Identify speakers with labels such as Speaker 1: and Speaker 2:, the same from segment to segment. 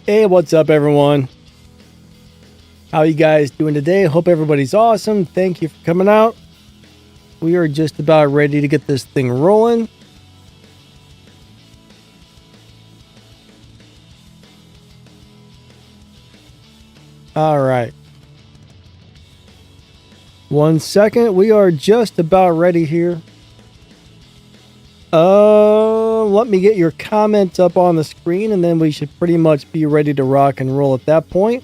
Speaker 1: Hey, what's up, everyone? How you guys doing today? Hope everybody's awesome. Thank you for coming out. We are just about ready to get this thing rolling. All right. 1 second. We are just about ready here. Let me get your comments up on the screen, and then we should pretty much be ready to rock and roll at that point.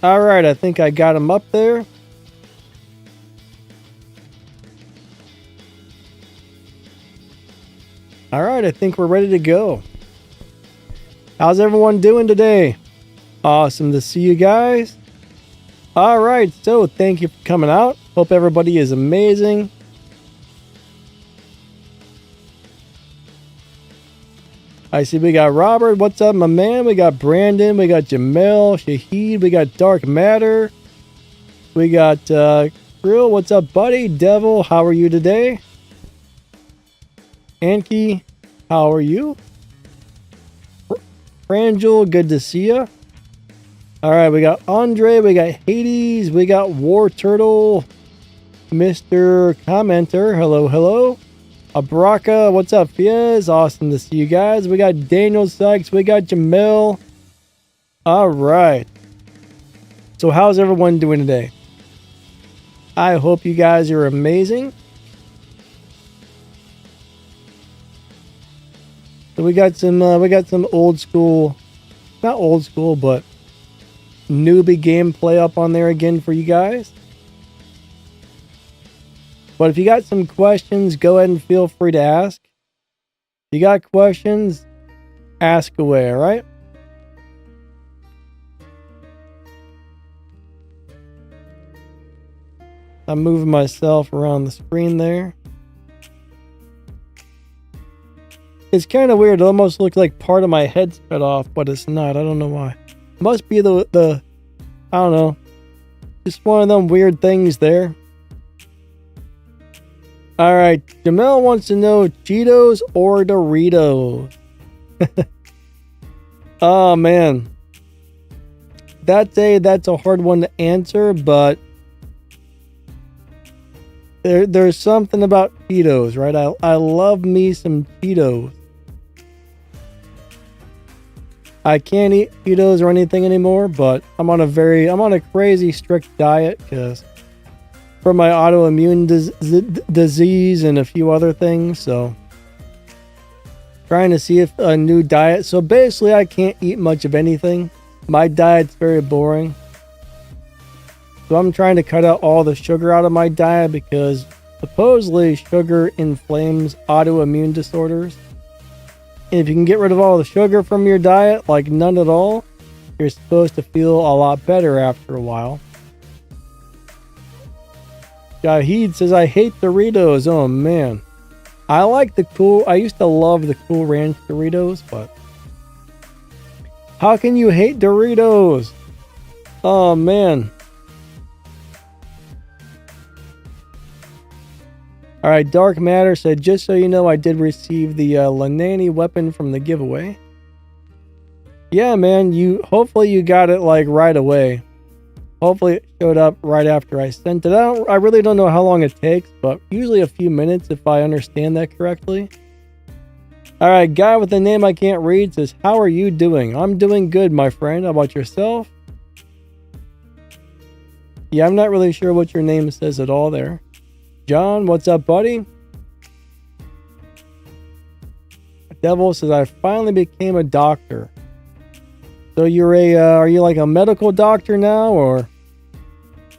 Speaker 1: All right, I think I got them up there. All right, I think we're ready to go. How's everyone doing today? Awesome to see you guys. All right, so thank you for coming out. Hope everybody is amazing. I see we got Robert. What's up, my man? We got Brandon. We got Jamel, Shahid. We got Dark Matter. We got Krill. What's up, buddy? Devil, how are you today? Anki, how are you? Frangel, good to see you. All right, we got Andre. We got Hades. We got War Turtle. Mr. Commenter, hello, hello. Abraka, what's up, Fiaz? Awesome to see you guys. We got Daniel Sykes. We got Jamil. All right. So how's everyone doing today? I hope you guys are amazing. So we got some old school, not old school, but newbie gameplay up on there again for you guys. But if you got some questions, go ahead and feel free to ask. If you got questions, ask away, all right? I'm moving myself around the screen there. It's kind of weird. It almost looks like part of my head's cut off, but it's not. I don't know why. It must be the I don't know. Just one of them weird things there. All right, Jamel wants to know Cheetos or Doritos. Oh man, that's a hard one to answer, but there's something about Cheetos, right? I love me some Cheetos. I can't eat Cheetos or anything anymore, but I'm on a crazy strict diet because for my autoimmune disease and a few other things, so trying to see if a new diet. So basically I can't eat much of anything. My diet's very boring. So I'm trying to cut out all the sugar out of my diet because supposedly sugar inflames autoimmune disorders. And if you can get rid of all the sugar from your diet, like none at all, you're supposed to feel a lot better after a while. Shahid says, I hate Doritos. Oh man. I used to love the Cool Ranch Doritos, but how can you hate Doritos? Oh man. Alright, Dark Matter said, just so you know, I did receive the Lanani weapon from the giveaway. Yeah, man, hopefully you got it like right away. Hopefully it showed up right after I sent it out. I really don't know how long it takes, but usually a few minutes if I understand that correctly. Alright, guy with the name I can't read says, how are you doing? I'm doing good, my friend. How about yourself? Yeah, I'm not really sure what your name says at all there. John, what's up, buddy? Devil says, I finally became a doctor. So are you like a medical doctor now, or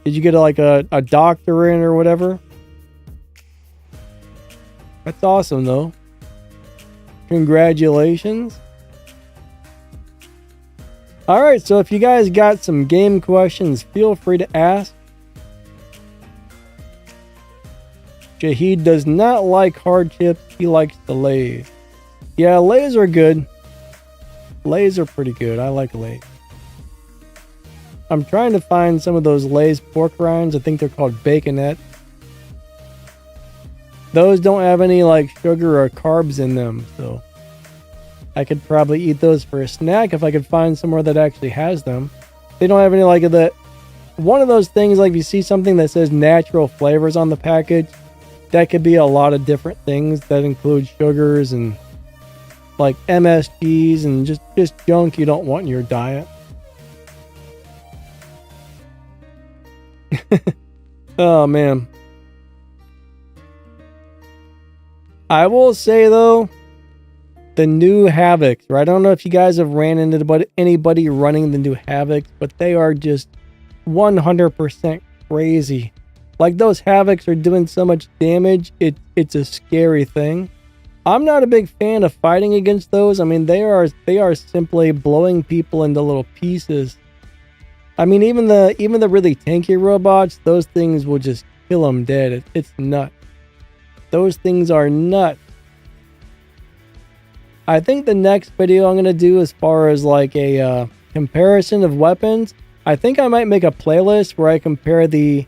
Speaker 1: did you get a doctorate or whatever? That's awesome, though. Congratulations. All right, so if you guys got some game questions, feel free to ask. Shahid does not like hard chips. He likes the Lay's. Yeah, Lay's are good. Lay's are pretty good. I like Lay's. I'm trying to find some of those Lay's pork rinds. I think they're called baconette. Those don't have any like sugar or carbs in them, so I could probably eat those for a snack if I could find somewhere that actually has them. They don't have any like the one of those things, like if you see something that says natural flavors on the package, that could be a lot of different things that include sugars and like MSGs and just junk you don't want in your diet. Oh man. I will say though, the new Havocs, right? I don't know if you guys have ran into anybody running the new Havocs, but they are just 100% crazy. Like those Havocs are doing so much damage, it's a scary thing. I'm not a big fan of fighting against those. I mean, they are simply blowing people into little pieces. I mean, even the really tanky robots, those things will just kill them dead. It's nuts. Those things are nuts. I think the next video I'm going to do as far as like a comparison of weapons, I think I might make a playlist where I compare the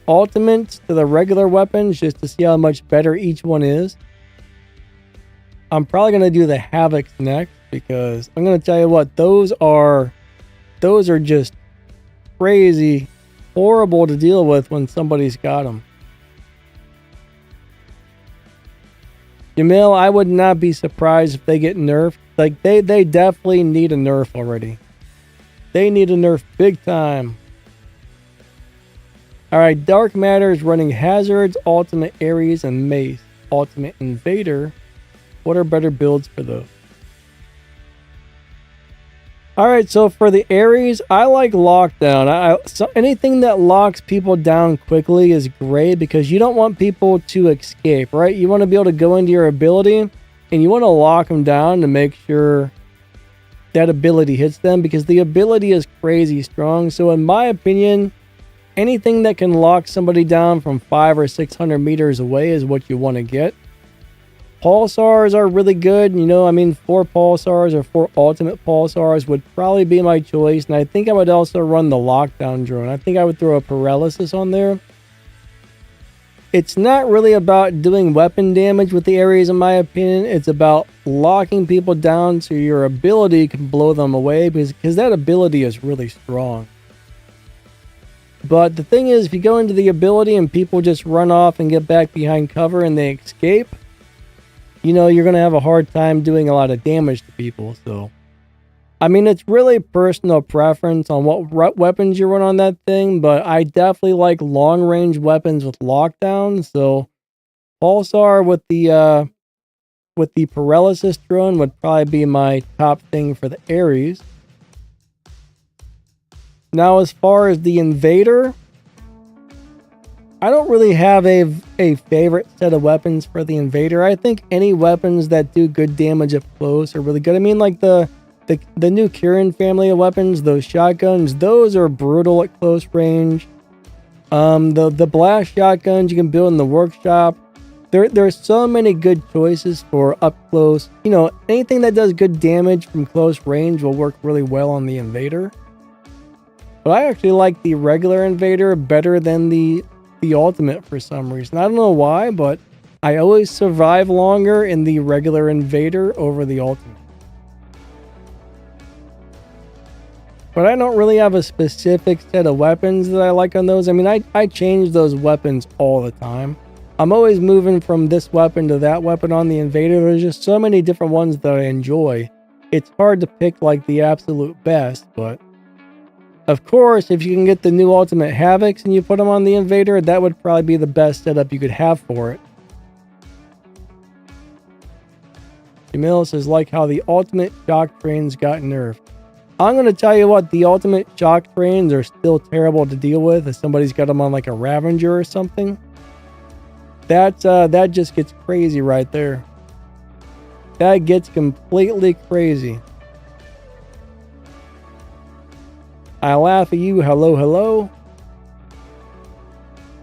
Speaker 1: ultimates to the regular weapons just to see how much better each one is. I'm probably going to do the Havocs next because I'm going to tell you what, those are just crazy, horrible to deal with when somebody's got them. Jamil, I would not be surprised if they get nerfed. Like they definitely need a nerf already. They need a nerf big time. Alright, Dark Matter is running Hazards, Ultimate Ares, and Mace. Ultimate Invader. What are better builds for those? Alright, so for the Ares, I like Lockdown. So anything that locks people down quickly is great because you don't want people to escape, right? You want to be able to go into your ability and you want to lock them down to make sure that ability hits them because the ability is crazy strong. So in my opinion, anything that can lock somebody down from 500 or 600 meters away is what you want to get. Pulsars are really good. You know, I mean, 4 Pulsars or 4 Ultimate Pulsars would probably be my choice. And I think I would also run the Lockdown drone. I think I would throw a Paralysis on there. It's not really about doing weapon damage with the Ares, in my opinion. It's about locking people down so your ability can blow them away because that ability is really strong. But the thing is, if you go into the ability and people just run off and get back behind cover and they escape, you know, you're going to have a hard time doing a lot of damage to people. So, I mean, it's really personal preference on what weapons you run on that thing, but I definitely like long-range weapons with lockdown. So, Pulsar with the Paralysis drone would probably be my top thing for the Ares. Now, as far as the Invader, I don't really have a favorite set of weapons for the Invader. I think any weapons that do good damage up close are really good. I mean, like the new Kirin family of weapons, those shotguns, those are brutal at close range. The blast shotguns you can build in the workshop. There's so many good choices for up close. You know, anything that does good damage from close range will work really well on the Invader. But I actually like the regular Invader better than the Ultimate for some reason. I don't know why, but I always survive longer in the regular Invader over the Ultimate. But I don't really have a specific set of weapons that I like on those. I mean, I change those weapons all the time. I'm always moving from this weapon to that weapon on the Invader. There's just so many different ones that I enjoy. It's hard to pick like the absolute best, but of course, if you can get the new Ultimate Havocs and you put them on the Invader, that would probably be the best setup you could have for it. Jamil says, like how the Ultimate Shock Trains got nerfed. I'm going to tell you what, the Ultimate Shock Trains are still terrible to deal with if somebody's got them on like a Ravager or something. That just gets crazy right there. That gets completely crazy. I laugh at you, hello, hello.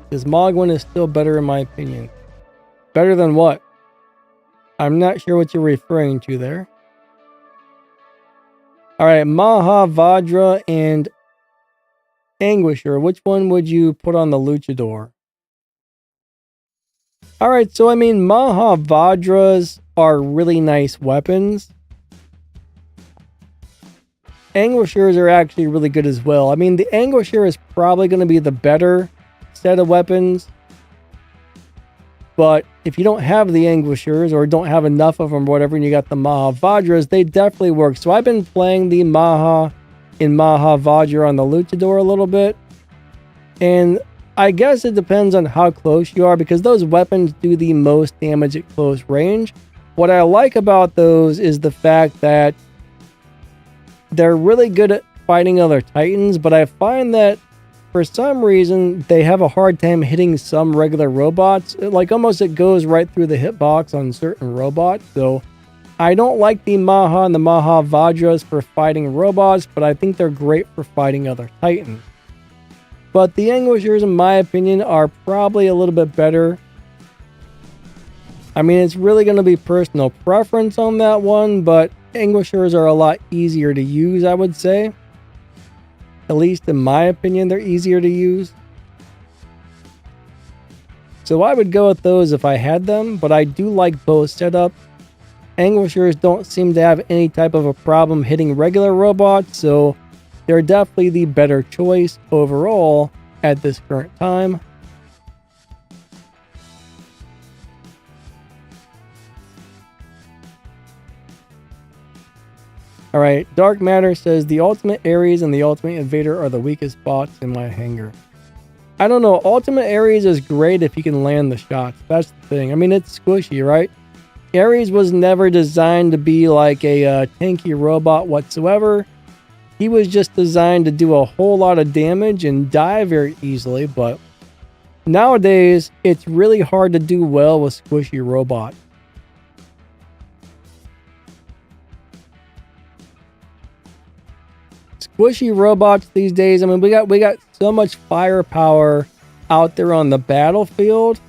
Speaker 1: This Mogwin is still better in my opinion. Better than what? I'm not sure what you're referring to there. Alright, Mahavajra and Anguisher. Which one would you put on the Luchador? Alright, so I mean, Mahavajras are really nice weapons. Anguishers are actually really good as well. I mean, the Anguisher is probably going to be the better set of weapons. But if you don't have the Anguishers or don't have enough of them or whatever, and you got the Mahavajras, they definitely work. So I've been playing the Maha in Mahavajra on the Luchador a little bit. And I guess it depends on how close you are, because those weapons do the most damage at close range. What I like about those is the fact that they're really good at fighting other Titans, but I find that for some reason they have a hard time hitting some regular robots. Like almost it goes right through the hitbox on certain robots. So I don't like the Maha and the Mahavajras for fighting robots, but I think they're great for fighting other Titans. But the Anguishers, in my opinion, are probably a little bit better. I mean, it's really going to be personal preference on that one, but Anguishers are a lot easier to use, I would say. At least in my opinion, they're easier to use. So I would go with those if I had them, but I do like both setups. Anguishers don't seem to have any type of a problem hitting regular robots, so they're definitely the better choice overall at this current time. Alright, Dark Matter says the Ultimate Ares and the Ultimate Invader are the weakest bots in my hangar. I don't know, Ultimate Ares is great if you can land the shots. That's the thing. I mean, it's squishy, right? Ares was never designed to be like a tanky robot whatsoever. He was just designed to do a whole lot of damage and die very easily, but nowadays, it's really hard to do well with squishy robots. Squishy robots these days, I mean, we got so much firepower out there on the battlefield.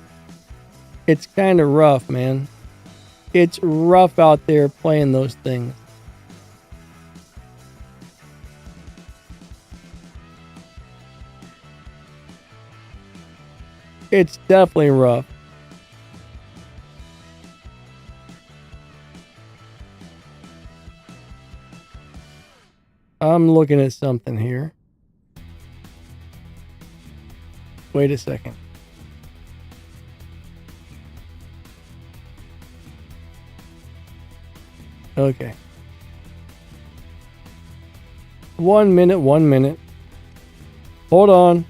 Speaker 1: It's kind of rough, man. It's rough out there playing those things. It's definitely rough. I'm looking at something here. Wait a second. Okay. 1 minute. Hold on.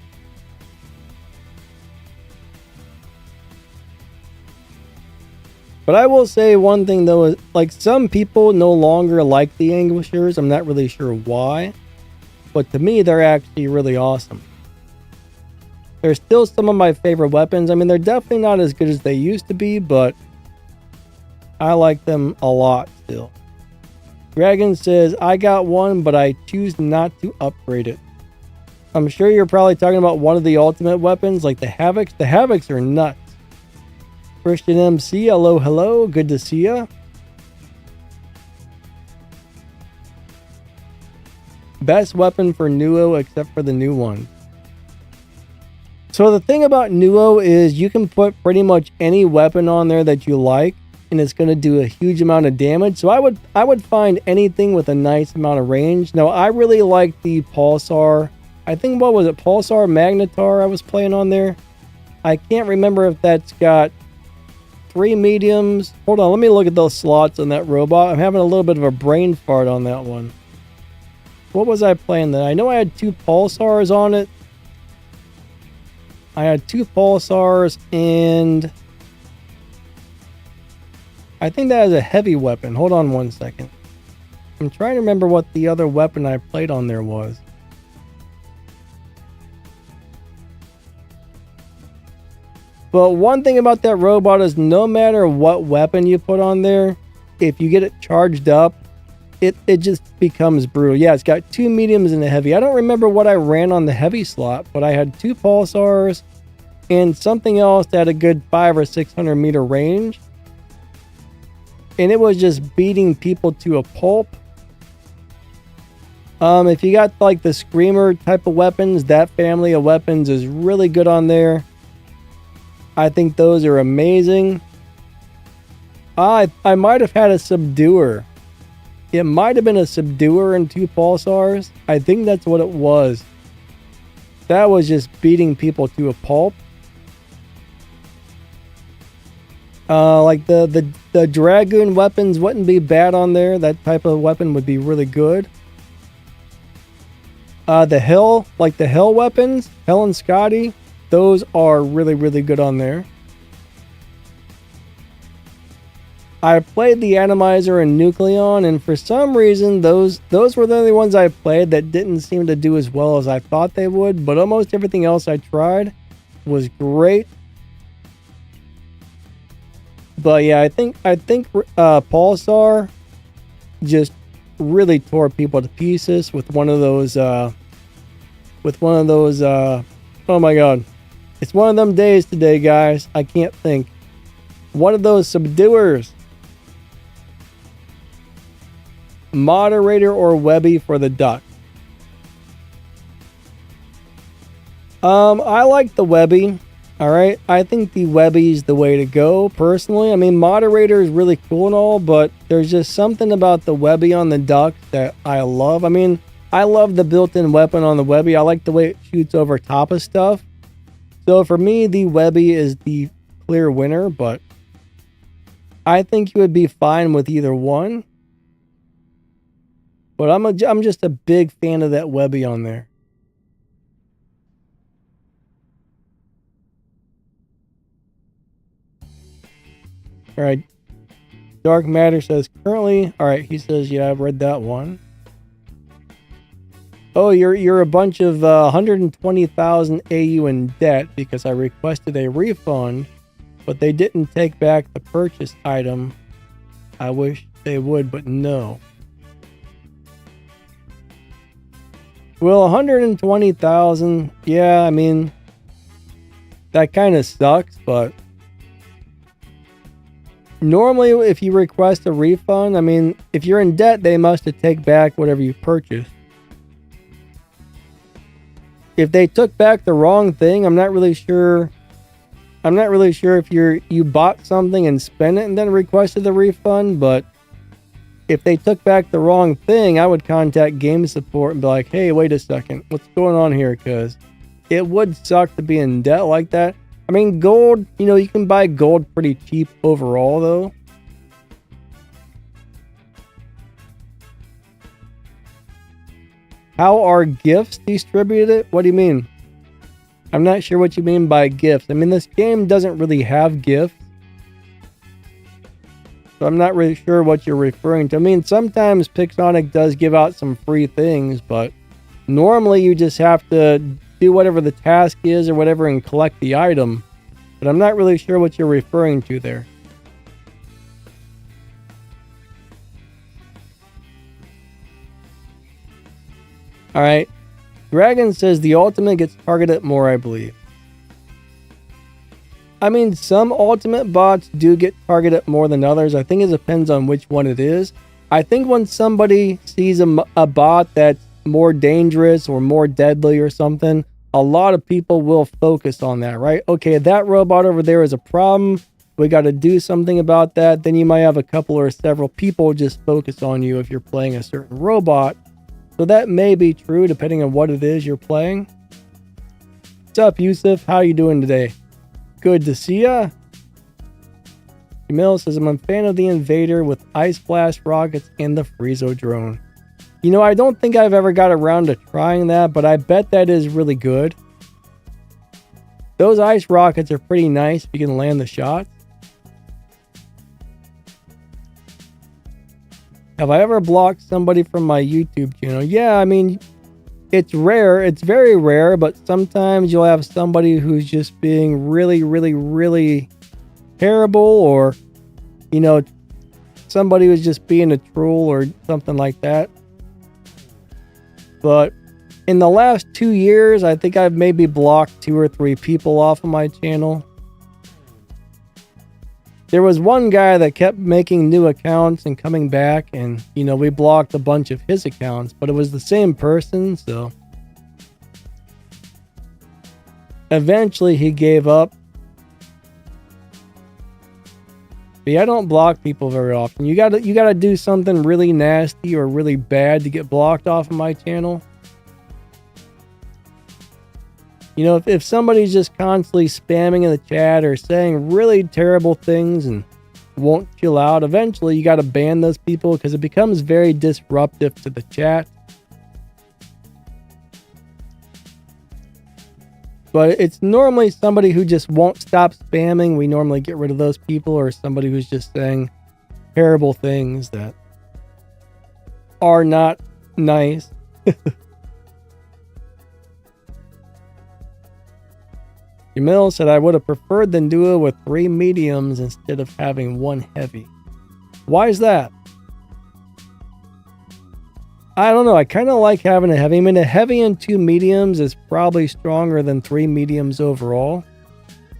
Speaker 1: But I will say one thing though, is like some people no longer like the Anguishers. I'm not really sure why, but to me they're actually really awesome. They're still some of my favorite weapons. I mean, they're definitely not as good as they used to be, but I like them a lot still. Dragon says, I got one, but I choose not to upgrade it. I'm sure you're probably talking about one of the ultimate weapons, like the Havocs. The Havocs are nuts. Christian MC, hello, good to see ya. Best weapon for Nuo except for the new one. So the thing about Nuo is you can put pretty much any weapon on there that you like, and it's going to do a huge amount of damage. So I would find anything with a nice amount of range. Now I really like the Pulsar. I think, what was it, Pulsar Magnetar I was playing on there. I can't remember if that's got 3 mediums. Hold on, let me look at those slots on that robot. I'm having a little bit of a brain fart on that one. What was I playing then? I know I had 2 Pulsars on it. I had 2 Pulsars and I think that is a heavy weapon. Hold on 1 second. I'm trying to remember what the other weapon I played on there was. But one thing about that robot is no matter what weapon you put on there, if you get it charged up, it just becomes brutal. Yeah, it's got 2 mediums and a heavy. I don't remember what I ran on the heavy slot, but I had 2 Pulsars and something else that had a good 500 or 600 meter range. And it was just beating people to a pulp. If you got like the Screamer type of weapons, that family of weapons is really good on there. I think those are amazing. I might have had a Subduer. It might have been a subduer and 2 pulsars. I think that's what it was. That was just beating people to a pulp. Like the Dragoon weapons wouldn't be bad on there. That type of weapon would be really good. The Hell weapons, Hell and Scotty, those are really, really good on there. I played the Atomizer and Nucleon, and for some reason, those were the only ones I played that didn't seem to do as well as I thought they would, but almost everything else I tried was great. But yeah, I think Pulsar just really tore people to pieces with one of those, oh my god. It's one of them days today, guys. I can't think. One of those subduers. Moderator or Webby for the duck. I like the Webby. Alright, I think the Webby's the way to go, personally. I mean, Moderator is really cool and all, but there's just something about the Webby on the duck that I love. I mean, I love the built-in weapon on the Webby. I like the way it shoots over top of stuff. So for me, the Webby is the clear winner, but I think you would be fine with either one. But I'm just a big fan of that Webby on there. Alright. Dark Matter says currently. Alright, he says, yeah, I've read that one. Oh, you're a bunch of 120,000 AU in debt because I requested a refund, but they didn't take back the purchased item. I wish they would, but no. Well, 120,000, yeah, I mean, that kind of sucks, but normally if you request a refund, I mean, if you're in debt, they must have taken back whatever you purchased. If they took back the wrong thing, I'm not really sure if you bought something and spent it and then requested the refund, but if they took back the wrong thing, I would contact game support and be like, hey, wait a second, what's going on here? Because it would suck to be in debt like that. I mean, gold, you can buy gold pretty cheap overall, though. How are gifts distributed? What do you mean? I'm not sure what you mean by gifts. I mean, this game doesn't really have gifts. So I'm not really sure what you're referring to. I mean, sometimes Pixonic does give out some free things, but normally you just have to do whatever the task is or whatever and collect the item. But I'm not really sure what you're referring to there. Alright. Dragon says the ultimate gets targeted more, I believe. I mean, some ultimate bots do get targeted more than others. I think it depends on which one it is. I think when somebody sees a bot that's more dangerous or more deadly or something, a lot of people will focus on that, right? Okay, that robot over there is a problem. We got to do something about that. Then you might have a couple or several people just focus on you if you're playing a certain robot. So that may be true depending on what it is you're playing. What's up, Yusuf? How you doing today? Good to see ya. Emil says, I'm a fan of the Invader with Ice Blast rockets and the Friezo drone. I don't think I've ever got around to trying that, but I bet that is really good. Those ice rockets are pretty nice if you can land the shots. Have I ever blocked somebody from my YouTube channel? Yeah, I mean, it's rare. It's very rare, but sometimes you'll have somebody who's just being really, really, really terrible, or, somebody who's just being a troll or something like that. But in the last 2 years, I think I've maybe blocked 2 or 3 people off of my channel. There was one guy that kept making new accounts and coming back, and, we blocked a bunch of his accounts, but it was the same person, so eventually he gave up. But yeah, I don't block people very often. You gotta do something really nasty or really bad to get blocked off of my channel. You know, if somebody's just constantly spamming in the chat or saying really terrible things and won't chill out, eventually you gotta ban those people because it becomes very disruptive to the chat. But it's normally somebody who just won't stop spamming. We normally get rid of those people, or somebody who's just saying terrible things that are not nice. Jamil said, I would have preferred the duo with 3 mediums instead of having 1 heavy. Why is that? I don't know. I kind of like having a heavy. I mean, a heavy and 2 mediums is probably stronger than 3 mediums overall.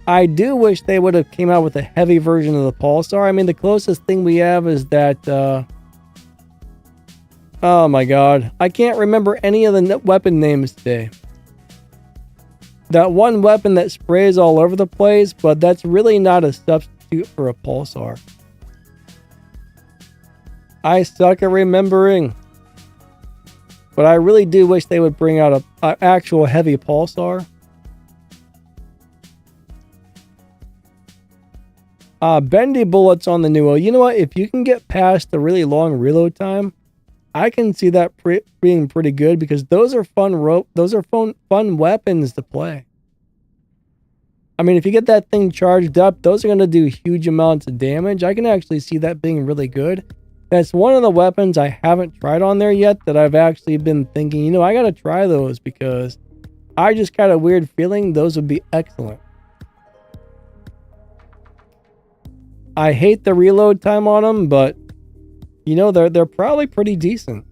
Speaker 1: I do wish they would have came out with a heavy version of the Pulsar. I mean, the closest thing we have is that... oh my god. I can't remember any of the weapon names today. That one weapon that sprays all over the place, but that's really not a substitute for a Pulsar. I suck at remembering. But I really do wish they would bring out an actual heavy Pulsar. Bendy bullets on the Nuo. You know what? If you can get past the really long reload time, I can see that being pretty good because those are fun fun weapons to play. I mean, if you get that thing charged up, those are going to do huge amounts of damage. I can actually see that being really good. That's one of the weapons I haven't tried on there yet that I've actually been thinking, you know, I got to try those because I just got a weird feeling those would be excellent. I hate the reload time on them, but you know, they're probably pretty decent.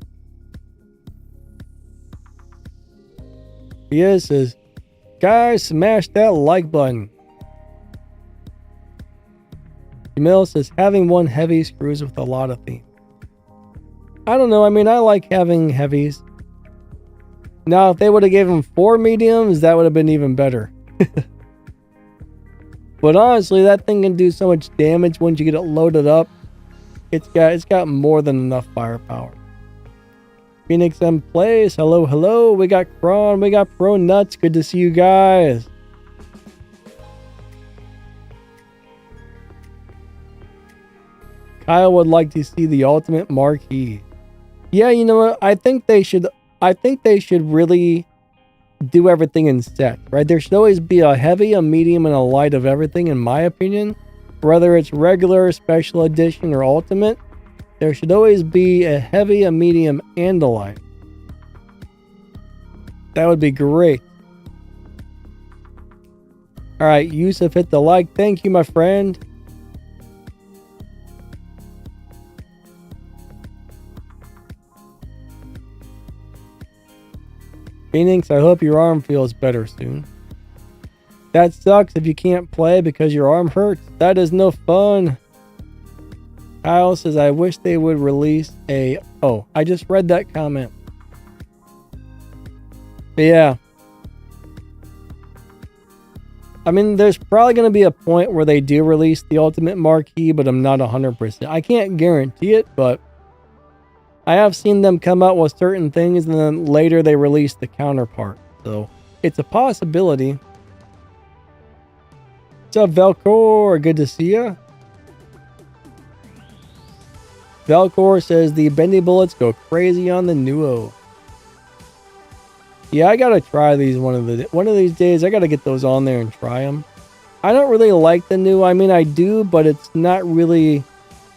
Speaker 1: He says, guys, smash that like button. Jamil says, having 1 heavy screws with a lot of theme. I don't know. I mean, I like having heavies. Now, if they would have given 4 mediums, that would have been even better. But honestly, that thing can do so much damage once you get it loaded up. It's got more than enough firepower. Phoenix M plays. Hello, hello. We got Kron. We got Pro Nuts. Good to see you guys. Kyle would like to see the ultimate marquee. Yeah, you know what? I think they should really do everything in set, right? There should always be a heavy, a medium, and a light of everything, in my opinion. Whether it's regular, special edition, or ultimate, there should always be a heavy, a medium, and a light. That would be great. Alright, Yusuf hit the like. Thank you, my friend. Phoenix, I hope your arm feels better soon. That sucks if you can't play because your arm hurts. That is no fun. Kyle says, I wish they would release a... Oh, I just read that comment. But yeah. I mean, there's probably going to be a point where they do release the ultimate marquee, but I'm not 100%. I can't guarantee it, but I have seen them come out with certain things and then later they release the counterpart. So it's a possibility. What's up, Velcor? Good to see ya. Velcor says the bendy bullets go crazy on the Nuo. Yeah, I gotta try these one of these days. I gotta get those on there and try them. I don't really like the Nuo. I mean, I do, but it's not really...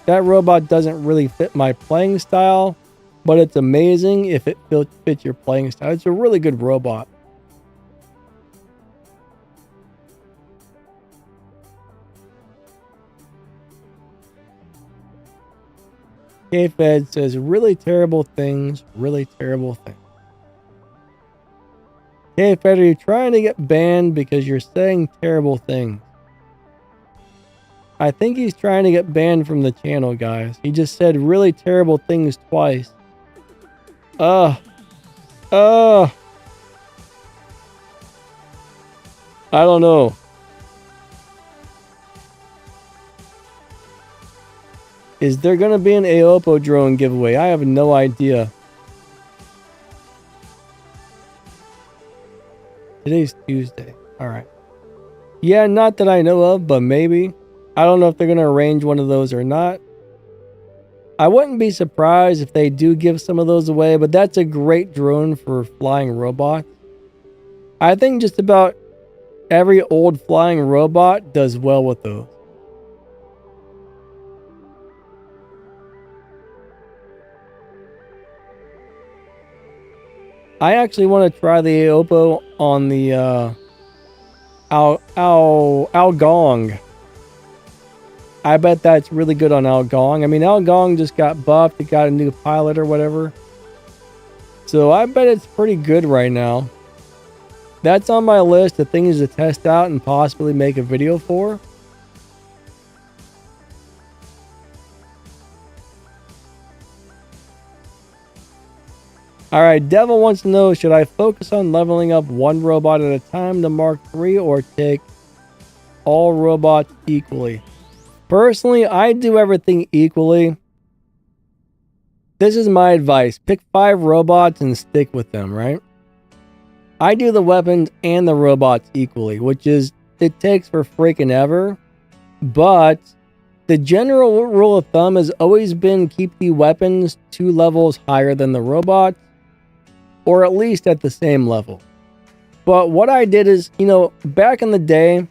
Speaker 1: That robot doesn't really fit my playing style, but it's amazing if it fits your playing style. It's a really good robot. K-Fed says, really terrible things, really terrible things. K-Fed, are you trying to get banned because you're saying terrible things? I think he's trying to get banned from the channel, guys. He just said really terrible things twice. I don't know. Is there going to be an Aopo drone giveaway? I have no idea. Today's Tuesday. All right. Yeah, not that I know of, but maybe. I don't know if they're going to arrange one of those or not. I wouldn't be surprised if they do give some of those away, but that's a great drone for flying robots. I think just about every old flying robot does well with those. I actually want to try the Aopo on the Algong. I bet that's really good on Algong. I mean, Algong just got buffed. It got a new pilot or whatever. So I bet it's pretty good right now. That's on my list of things to test out and possibly make a video for. Alright, Devil wants to know, should I focus on leveling up one robot at a time to Mark III or take all robots equally? Personally, I do everything equally. This is my advice. Pick 5 robots and stick with them, right? I do the weapons and the robots equally, which is, it takes for freaking ever. But the general rule of thumb has always been keep the weapons 2 levels higher than the robots, or at least at the same level. But what I did is, back in the day,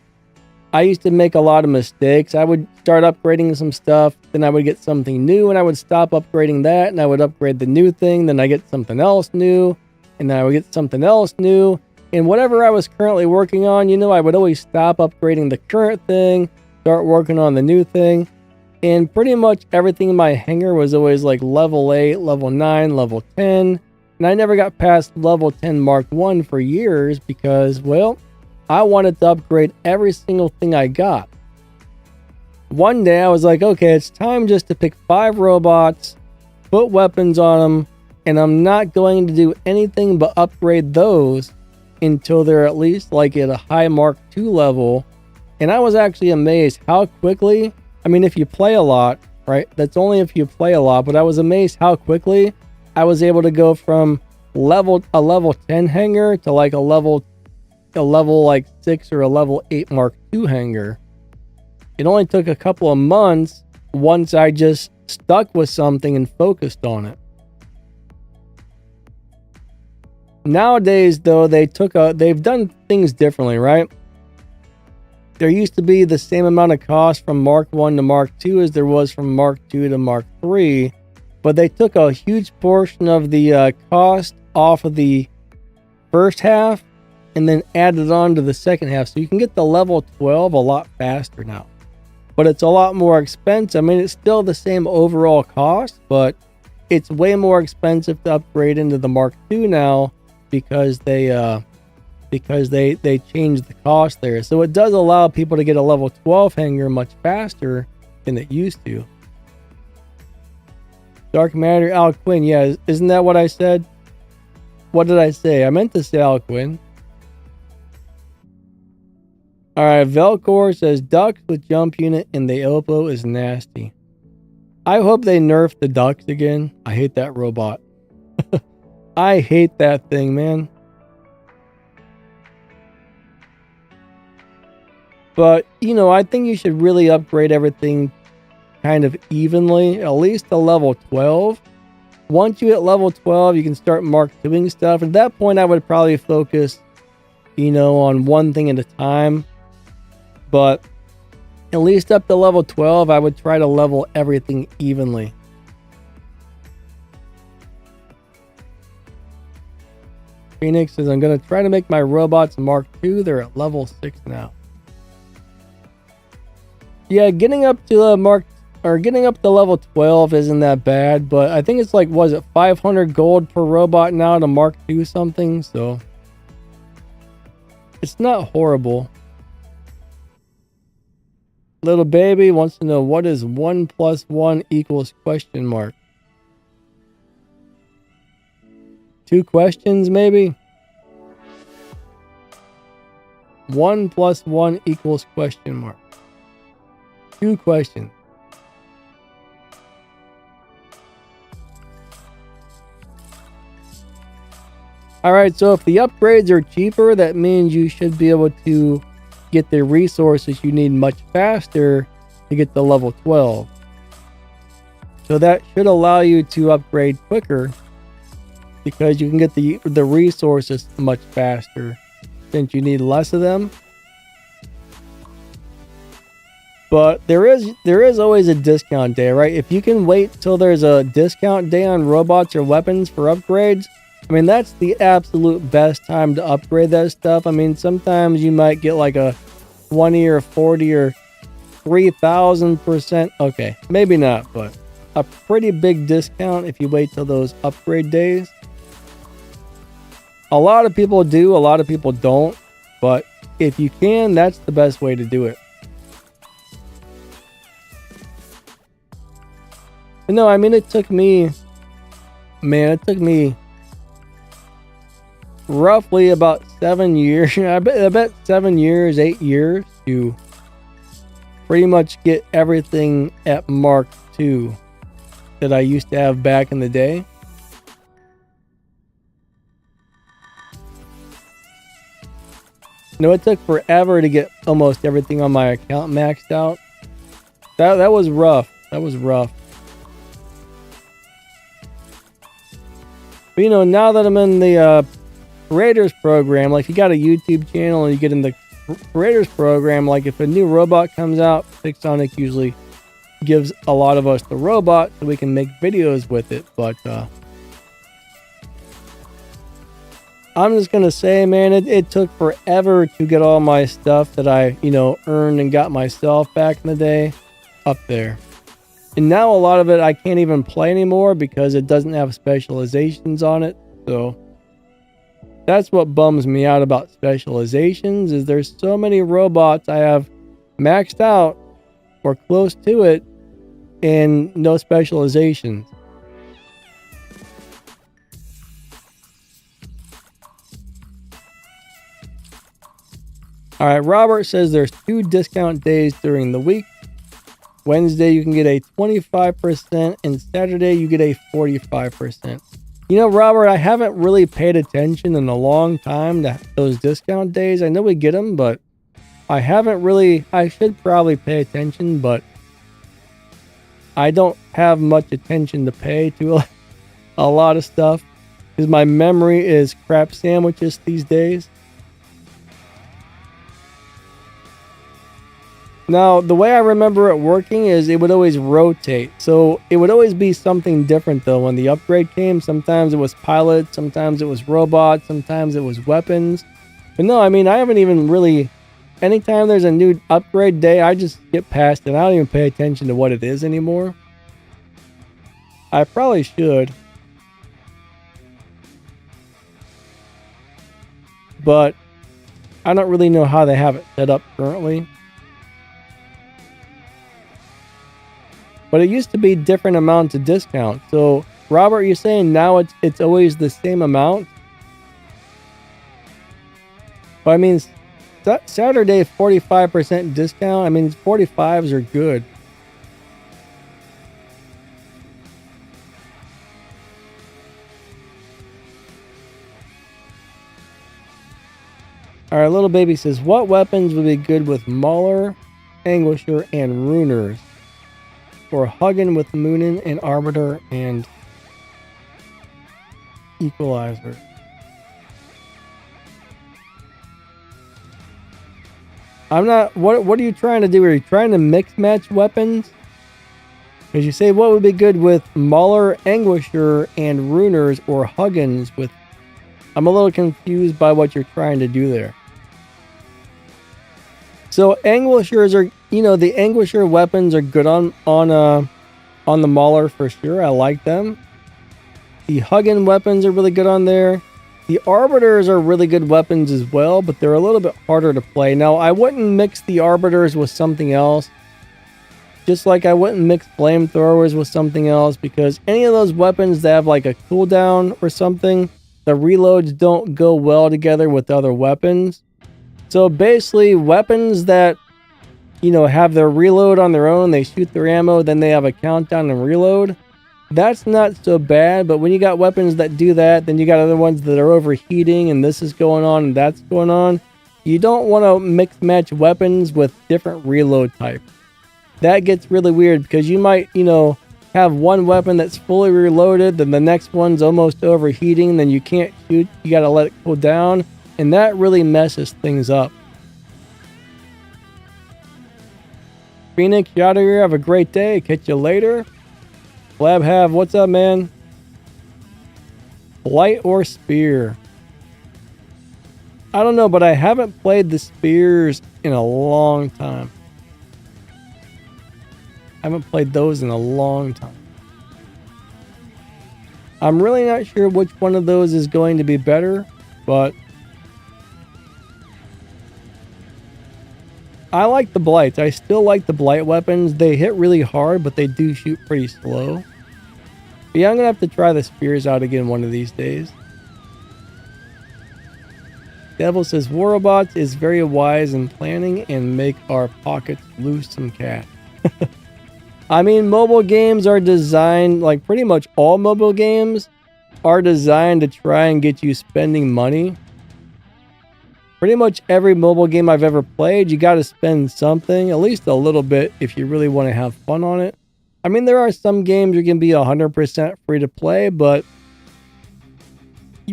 Speaker 1: I used to make a lot of mistakes. I would start upgrading some stuff, then I would get something new, and I would stop upgrading that, and I would upgrade the new thing, then I get something else new, and then I would get something else new. And whatever I was currently working on, I would always stop upgrading the current thing, start working on the new thing. And pretty much everything in my hangar was always like level 8, level 9, level 10. And I never got past level 10 Mark 1 for years because, well, I wanted to upgrade every single thing I got. One day I was like, okay, it's time just to pick 5 robots, put weapons on them, and I'm not going to do anything but upgrade those until they're at least like at a high Mark 2 level. And I was actually amazed how quickly, I mean, if you play a lot, right? That's only if you play a lot, but I was amazed how quickly I was able to go from a level 10 hangar to like a level like 6 or a level 8 Mark 2 hangar. It only took a couple of months once I just stuck with something and focused on it. Nowadays, though, they've done things differently, right? There used to be the same amount of cost from Mark 1 to Mark 2 as there was from Mark 2 to Mark 3, but they took a huge portion of the cost off of the first half and then added on to the second half, so you can get the level 12 a lot faster now. But it's a lot more expensive. I mean, it's still the same overall cost, but it's way more expensive to upgrade into the Mark 2 now because they changed the cost there. So it does allow people to get a level 12 hangar much faster than it used to. Dark Matter, Al Quinn. Yeah, isn't that what I said? What did I say? I meant to say Al Quinn. Alright, Velcor says ducks with jump unit in the Aopo is nasty. I hope they nerf the ducks again. I hate that robot. I hate that thing, man. But, I think you should really upgrade everything kind of evenly, at least to level 12. Once you hit level 12, you can start Mark 2ing stuff. At that point, I would probably focus, on one thing at a time. But at least up to level 12, I would try to level everything evenly. Phoenix says, I'm going to try to make my robots Mark 2. They're at level 6 now. Yeah, getting up to level 12 isn't that bad, but I think it's like, was it 500 gold per robot now to Mark 2 something? So it's not horrible. Little baby wants to know, what is 1 + 1 equals question mark? 2 questions, maybe? 1 + 1 equals question mark. 2 questions. All right, so if the upgrades are cheaper, that means you should be able to get the resources you need much faster to get to level 12. So that should allow you to upgrade quicker because you can get the resources much faster since you need less of them. But there is always a discount day, right? If you can wait till there's a discount day on robots or weapons for upgrades, I mean, that's the absolute best time to upgrade that stuff. I mean, sometimes you might get like a 20 or 40 or 3,000%. Okay, maybe not, but a pretty big discount if you wait till those upgrade days. A lot of people do, a lot of people don't, but if you can, that's the best way to do it. But no, I mean, it took me roughly about 7 years. I bet 7 years, 8 years to pretty much get everything at Mark II that I used to have back in the day. No, it took forever to get almost everything on my account maxed out. That was rough. That was rough. But, you know, now that I'm in the creators program, like if you got a YouTube channel and you get in the creators program, like if a new robot comes out, Pixonic usually gives a lot of us the robot so we can make videos with it. But I'm just gonna say, man, it took forever to get all my stuff that I, you know, earned and got myself back in the day up there. And now a lot of it I can't even play anymore because it doesn't have specializations on it. So that's what bums me out about specializations, is there's so many robots I have maxed out or close to it and no specializations. All right, Robert says there's 2 discount days during the week. Wednesday you can get a 25% and Saturday you get a 45%. You know, Robert, I haven't really paid attention in a long time to those discount days. I know we get them, but I haven't really. I should probably pay attention, but I don't have much attention to pay to a lot of stuff because my memory is crap sandwiches these days. Now, the way I remember it working is it would always rotate. So it would always be something different, though, when the upgrade came. Sometimes it was pilots, sometimes it was robots, sometimes it was weapons. But no, I mean, I haven't even really... Anytime there's a new upgrade day, I just skip past it. I don't even pay attention to what it is anymore. I probably should. But I don't really know how they have it set up currently. But it used to be different amounts of discount. So, Robert, you're saying now it's always the same amount? But I mean, Saturday 45% discount. I mean, 45s are good. All right, little baby says, what weapons would be good with Mauler, Anguisher, and Runers? Or Huggin with Moonin and Arbiter and Equalizer. I'm not... What are you trying to do? Are you trying to mix match weapons? Because you say what would be good with Mauler, Anguisher, and Runers or Huggins with... I'm a little confused by what you're trying to do there. So Anguishers are... You know, the Anguisher weapons are good on the Mauler for sure. I like them. The Huggin weapons are really good on there. The Arbiters are really good weapons as well, but they're a little bit harder to play. Now, I wouldn't mix the Arbiters with something else. Just like I wouldn't mix flamethrowers with something else, because any of those weapons that have like a cooldown or something, the reloads don't go well together with other weapons. So basically, weapons that, you know, have their reload on their own, they shoot their ammo, then they have a countdown and reload. That's not so bad, but when you got weapons that do that, then you got other ones that are overheating and this is going on and that's going on. You don't want to mix match weapons with different reload types. That gets really weird because you might, have one weapon that's fully reloaded, then the next one's almost overheating, then you can't shoot, you gotta let it cool down, and that really messes things up. Phoenix, you out of here, have a great day, catch you later. Flab Have, what's up, man? Blight or Spear? I don't know, but I haven't played the Spears in a long time. I haven't played those in a long time. I'm really not sure which one of those is going to be better, but I like the Blights. I still like the Blight weapons. They hit really hard, but they do shoot pretty slow. But yeah, I'm going to have to try the Spears out again one of these days. Devil says, War Robots is very wise in planning and make our pockets lose some cash. I mean, mobile games are designed, like pretty much all mobile games are designed to try and get you spending money. Pretty much every mobile game I've ever played, you got to spend something, at least a little bit, if you really want to have fun on it. I mean, there are some games you can be 100% free to play, but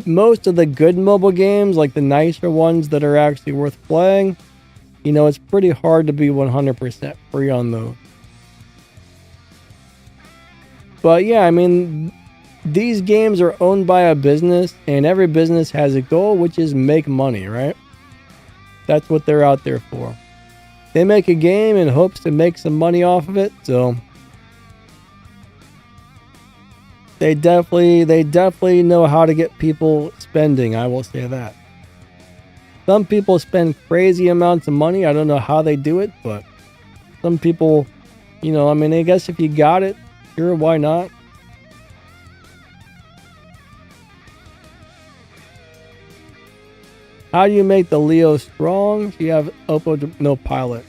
Speaker 1: most of the good mobile games, like the nicer ones that are actually worth playing, it's pretty hard to be 100% free on those. But yeah, I mean, these games are owned by a business, and every business has a goal, which is make money, right? That's what they're out there for. They make a game in hopes to make some money off of it, so they definitely know how to get people spending, I will say that. Some people spend crazy amounts of money. I don't know how they do it, but some people, I guess if you got it, sure, why not? How do you make the Leo strong? You have Oppo, no pilot.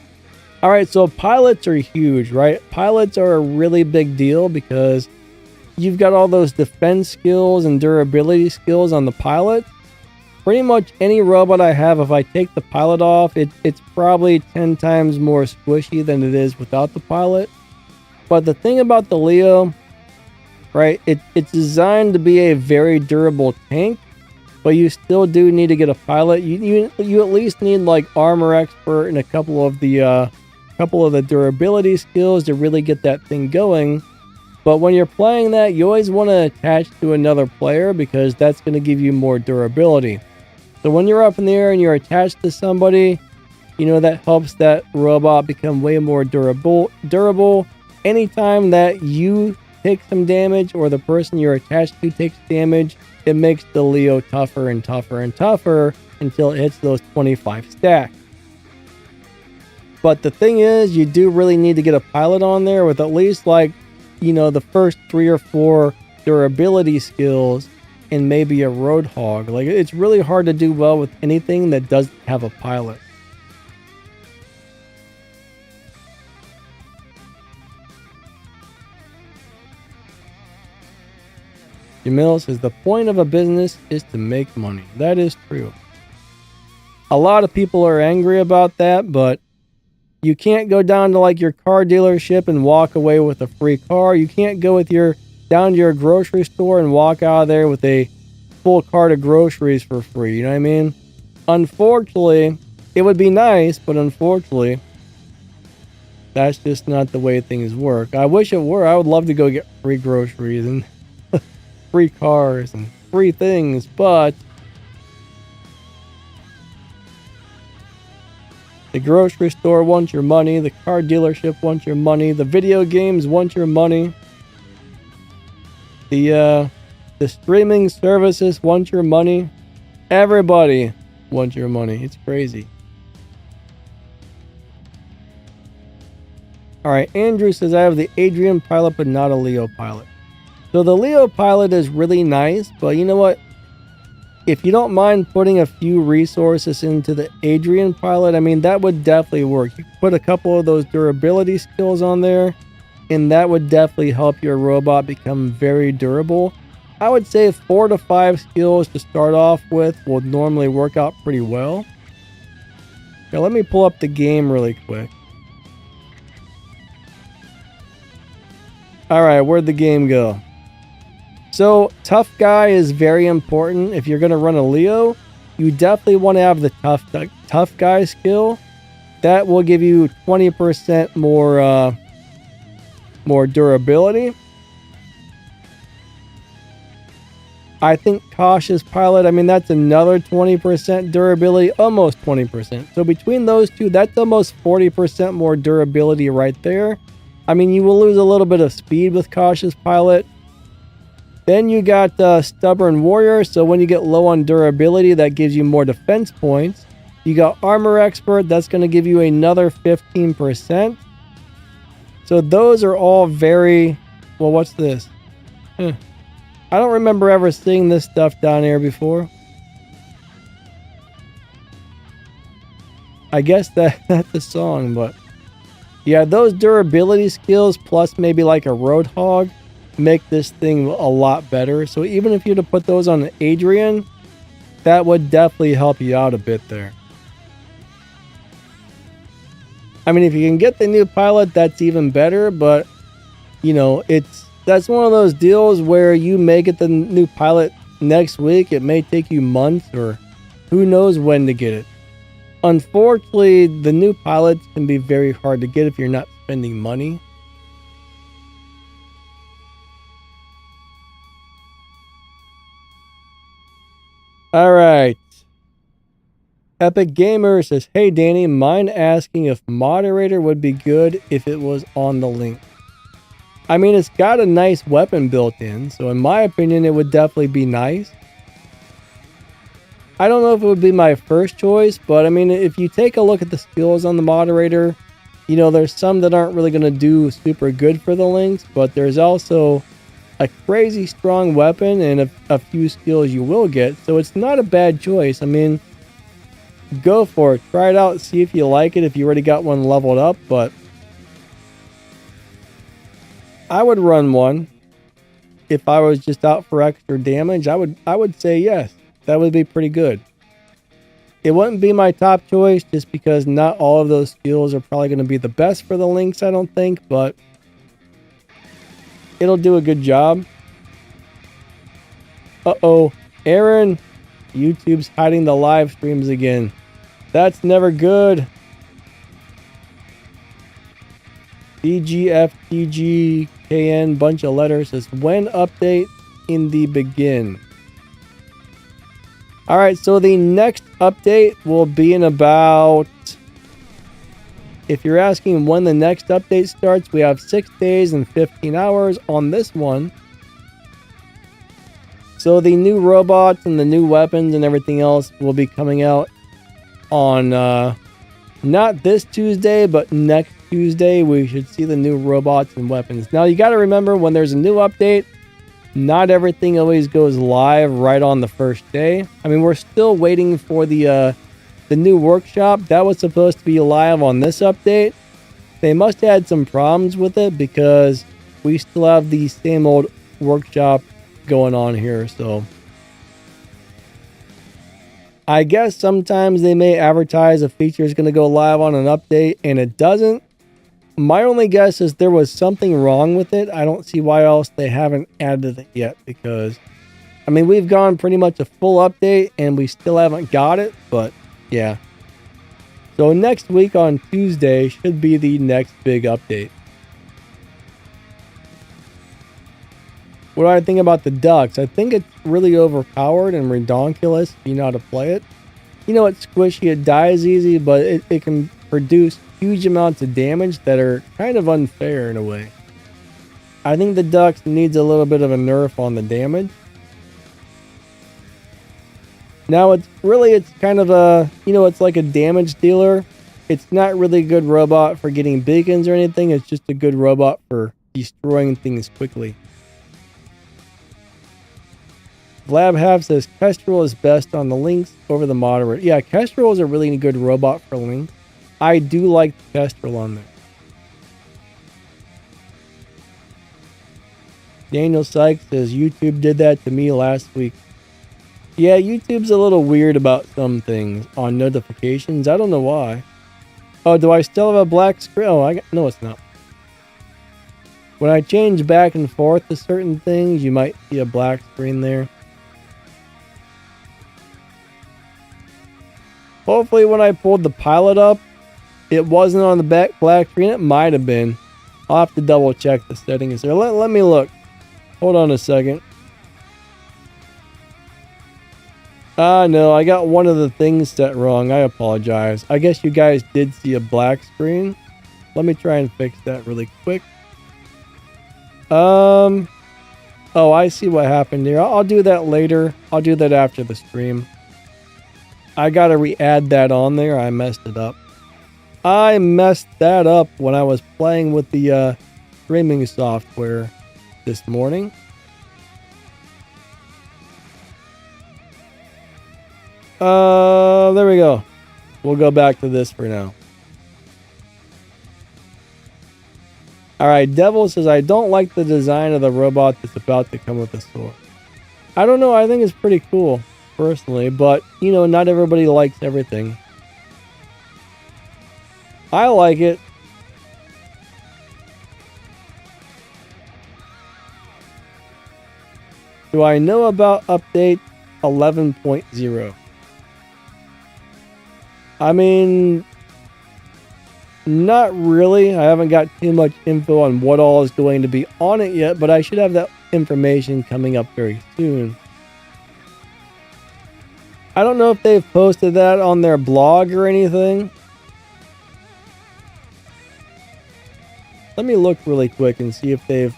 Speaker 1: All right, so pilots are huge, right? Pilots are a really big deal because you've got all those defense skills and durability skills on the pilot. Pretty much any robot I have, if I take the pilot off, it's probably 10 times more squishy than it is without the pilot. But the thing about the Leo, right, it's designed to be a very durable tank, but you still do need to get a pilot. You at least need like armor expert and a couple of the durability skills to really get that thing going. But when you're playing that, you always want to attach to another player because that's going to give you more durability. So when you're up in the air and you're attached to somebody, that helps that robot become way more durable. Anytime that you take some damage or the person you're attached to takes damage, it makes the Leo tougher and tougher and tougher until it hits those 25 stacks. But the thing is, you do really need to get a pilot on there with at least the first 3 or 4 durability skills and maybe a roadhog. Like, it's really hard to do well with anything that doesn't have a pilot. Jamil says, the point of a business is to make money. That is true. A lot of people are angry about that, but you can't go down to your car dealership and walk away with a free car. You can't go down to your grocery store and walk out of there with a full cart of groceries for free. You know what I mean? Unfortunately, it would be nice, but unfortunately, that's just not the way things work. I wish it were. I would love to go get free groceries and free cars and free things, but the grocery store wants your money, the car dealership wants your money, the video games want your money, the streaming services want your money, everybody wants your money. It's crazy. Alright, Andrew says, I have the Adrian pilot but not a Leo pilot. So the Leo pilot is really nice, but you know what? If you don't mind putting a few resources into the Adrian pilot, I mean, that would definitely work. You put a couple of those durability skills on there, and that would definitely help your robot become very durable. I would say 4 to 5 skills to start off with will normally work out pretty well. Now let me pull up the game really quick. Alright, where'd the game go? So, tough guy is very important. If you're going to run a Leo, you definitely want to have the tough guy skill. That will give you 20% more durability. I think cautious pilot, I mean, that's another 20% durability, almost 20%. So between those two, that's almost 40% more durability right there. I mean, you will lose a little bit of speed with cautious pilot. Then you got stubborn warrior, so when you get low on durability, that gives you more defense points. You got armor expert, that's going to give you another 15%. So those are all very... Well, what's this? I don't remember ever seeing this stuff down here before. I guess that's a song, but... Yeah, those durability skills plus maybe like a roadhog make this thing a lot better. So even if you were to put those on Adrian, that would definitely help you out a bit there. I mean, if you can get the new pilot, that's even better, but you know, that's one of those deals where you may get the new pilot next week. It may take you months or who knows when to get it. Unfortunately, the new pilots can be very hard to get if you're not spending money. Alright. Epic Gamer says, "Hey Danny, mind asking if moderator would be good if it was on the link?" I mean, it's got a nice weapon built in, so in my opinion, it would definitely be nice. I don't know if it would be my first choice, but I mean, if you take a look at the skills on the moderator, you know, there's some that aren't really going to do super good for the links, but there's also a crazy strong weapon and a few skills you will get, so it's not a bad choice. I mean, go for it. Try it out, see if you like it, if you already got one leveled up, but I would run one. If I was just out for extra damage, I would say yes. That would be pretty good. It wouldn't be my top choice just because not all of those skills are probably going to be the best for the links, I don't think, but it'll do a good job. Uh-oh, Aaron, YouTube's hiding the live streams again. That's never good. DGFTGKN, bunch of letters, says, when update in the begin? Alright, so the next update will be in about... If you're asking when the next update starts, we have 6 days and 15 hours on this one. So the new robots and the new weapons and everything else will be coming out on not this Tuesday, but next Tuesday. We should see the new robots and weapons. Now, you got to remember, when there's a new update, not everything always goes live right on the first day. I mean, we're still waiting for the new workshop. That was supposed to be live on this update. They must have had some problems with it because we still have the same old workshop going on here. So I guess sometimes they may advertise a feature is going to go live on an update and it doesn't. My only guess is there was something wrong with it. I don't see why else they haven't added it yet, because I mean, we've gone pretty much a full update and we still haven't got it, but yeah. So next week on Tuesday should be the next big update. What do I think about the ducks? I think it's really overpowered and redonkulous if you know how to play it. You know, it's squishy, it dies easy, but it can produce huge amounts of damage that are kind of unfair in a way. I think the ducks needs a little bit of a nerf on the damage. Now it's kind of a, you know, it's like a damage dealer. It's not really a good robot for getting beacons or anything. It's just a good robot for destroying things quickly. Lab Half says Kestrel is best on the links over the moderator. Yeah, Kestrel is a really good robot for links. I do like Kestrel on there. Daniel Sykes says YouTube did that to me last week. Yeah, YouTube's a little weird about some things on notifications. I don't know why. Oh, do I still have a black screen? Oh, no, it's not. When I change back and forth to certain things, you might see a black screen there. Hopefully when I pulled the pilot up, it wasn't on the back black screen. It might have been. I'll have to double check the settings there. Let me look. Hold on a second. No, I got one of the things set wrong. I apologize. I guess you guys did see a black screen. Let me try and fix that really quick. Oh, I see what happened here. I'll do that later. I'll do that after the stream. I gotta re-add that on there. I messed it up. I messed that up when I was playing with the streaming software this morning. There we go. We'll go back to this for now. Alright, Devil says, I don't like the design of the robot that's about to come with a sword. I don't know, I think it's pretty cool, personally, but, you know, not everybody likes everything. I like it. Do I know about update 11.0? I mean, not really. I haven't got too much info on what all is going to be on it yet, but I should have that information coming up very soon. I don't know if they've posted that on their blog or anything. Let me look really quick and see if they've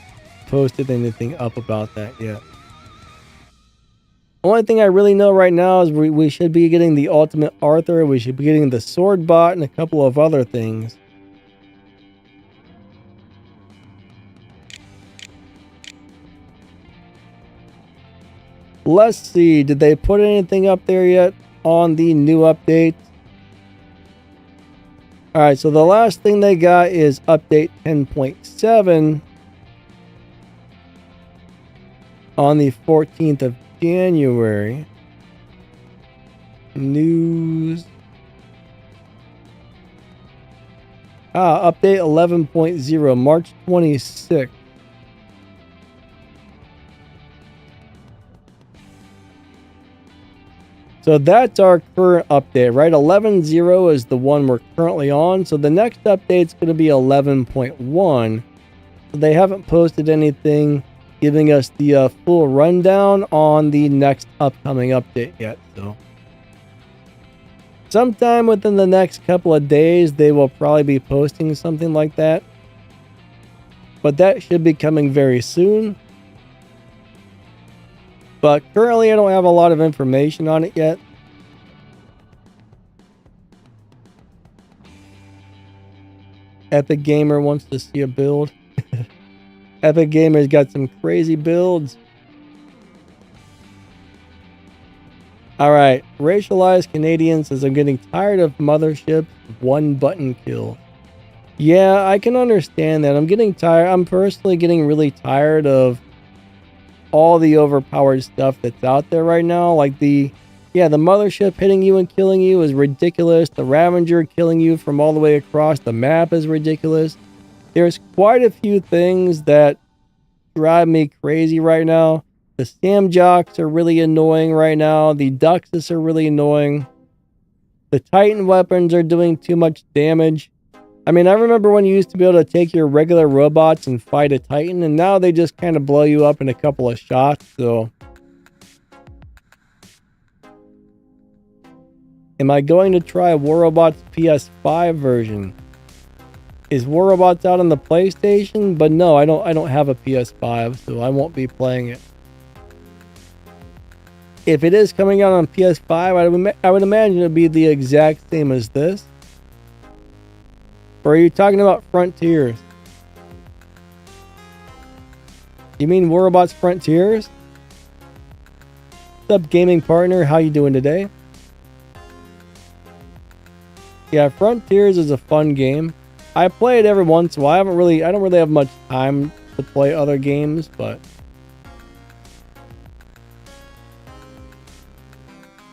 Speaker 1: posted anything up about that yet. Only thing I really know right now is we should be getting the Ultimate Arthur, we should be getting the Sword Bot, and a couple of other things. Let's see, did they put anything up there yet on the new update? Alright, so the last thing they got is update 10.7 on the 14th of January. News. Update 11.0, March 26th. So that's our current update, right? 11.0 is the one we're currently on. So the next update is going to be 11.1. So they haven't posted anything giving us the full rundown on the next upcoming update yet. So sometime within the next couple of days, they will probably be posting something like that. But that should be coming very soon. But currently, I don't have a lot of information on it yet. Epic Gamer wants to see a build. Epic Gamer's got some crazy builds. Alright, racialized Canadian says, I'm getting tired of Mothership's one button kill. Yeah, I can understand that. I'm getting tired. I'm personally getting really tired of all the overpowered stuff that's out there right now. Like the Mothership hitting you and killing you is ridiculous. The Ravager killing you from all the way across the map is ridiculous. There's quite a few things that drive me crazy right now. The Samjocks are really annoying right now. The Duxus are really annoying. The Titan weapons are doing too much damage. I mean, I remember when you used to be able to take your regular robots and fight a Titan, and now they just kind of blow you up in a couple of shots, so. Am I going to try War Robots PS5 version? Is War Robots out on the PlayStation? But no, I don't have a PS5, so I won't be playing it. If it is coming out on PS5, I would imagine it would be the exact same as this. Or are you talking about Frontiers? You mean War Robots Frontiers? What's up, gaming partner? How you doing today? Yeah, Frontiers is a fun game. I play it every once in a while. I don't really have much time to play other games, but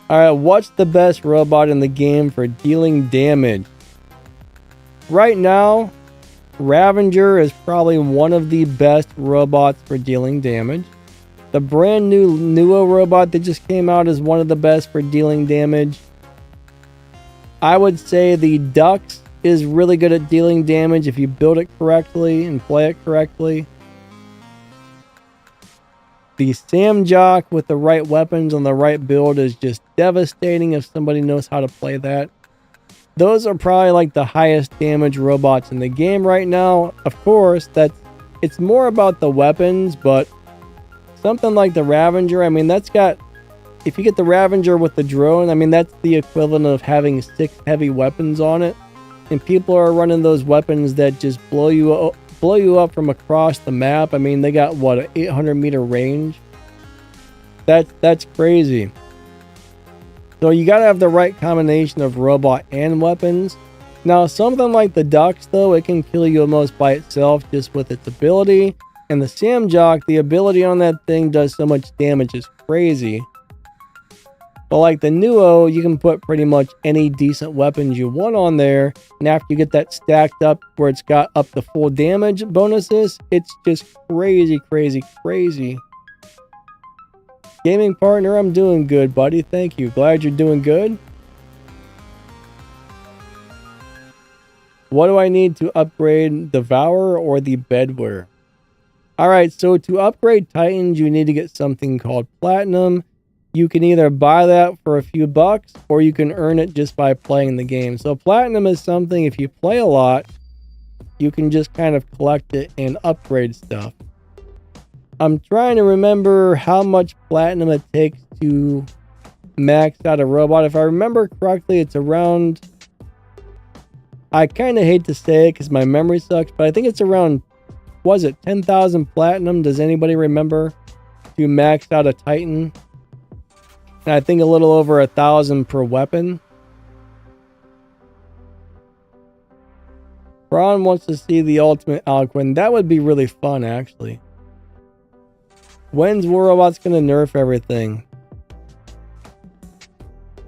Speaker 1: Alright, what's the best robot in the game for dealing damage? Right now, Ravager is probably one of the best robots for dealing damage. The brand new Nuo robot that just came out is one of the best for dealing damage. I would say the Dux is really good at dealing damage if you build it correctly and play it correctly. The Samjock with the right weapons on the right build is just devastating if somebody knows how to play that. Those are probably like the highest damage robots in the game right now. Of course, it's more about the weapons, but something like the Ravager, I mean, that's got, if you get the Ravager with the drone, I mean, that's the equivalent of having 6 heavy weapons on it. And people are running those weapons that just blow you up from across the map. I mean, they got, what, an 800-meter range? That's crazy. So you gotta have the right combination of robot and weapons. Now, something like the Dux, though, it can kill you almost by itself just with its ability. And the Samjock, the ability on that thing does so much damage, it's crazy. But like the Nuo, you can put pretty much any decent weapons you want on there. And after you get that stacked up where it's got up to full damage bonuses, it's just crazy, crazy, crazy. Gaming partner, I'm doing good, buddy. Thank you. Glad you're doing good. What do I need to upgrade, Devourer or the Bedware? Alright, so to upgrade Titans, you need to get something called Platinum. You can either buy that for a few bucks, or you can earn it just by playing the game. So Platinum is something, if you play a lot, you can just kind of collect it and upgrade stuff. I'm trying to remember how much Platinum it takes to max out a robot. If I remember correctly, it's around... I kind of hate to say it because my memory sucks, but I think it's around, was it 10,000 Platinum? Does anybody remember? To max out a Titan? And I think a little over 1,000 per weapon. Ron wants to see the ultimate Alquin. That would be really fun, actually. When's War Robot's gonna nerf everything?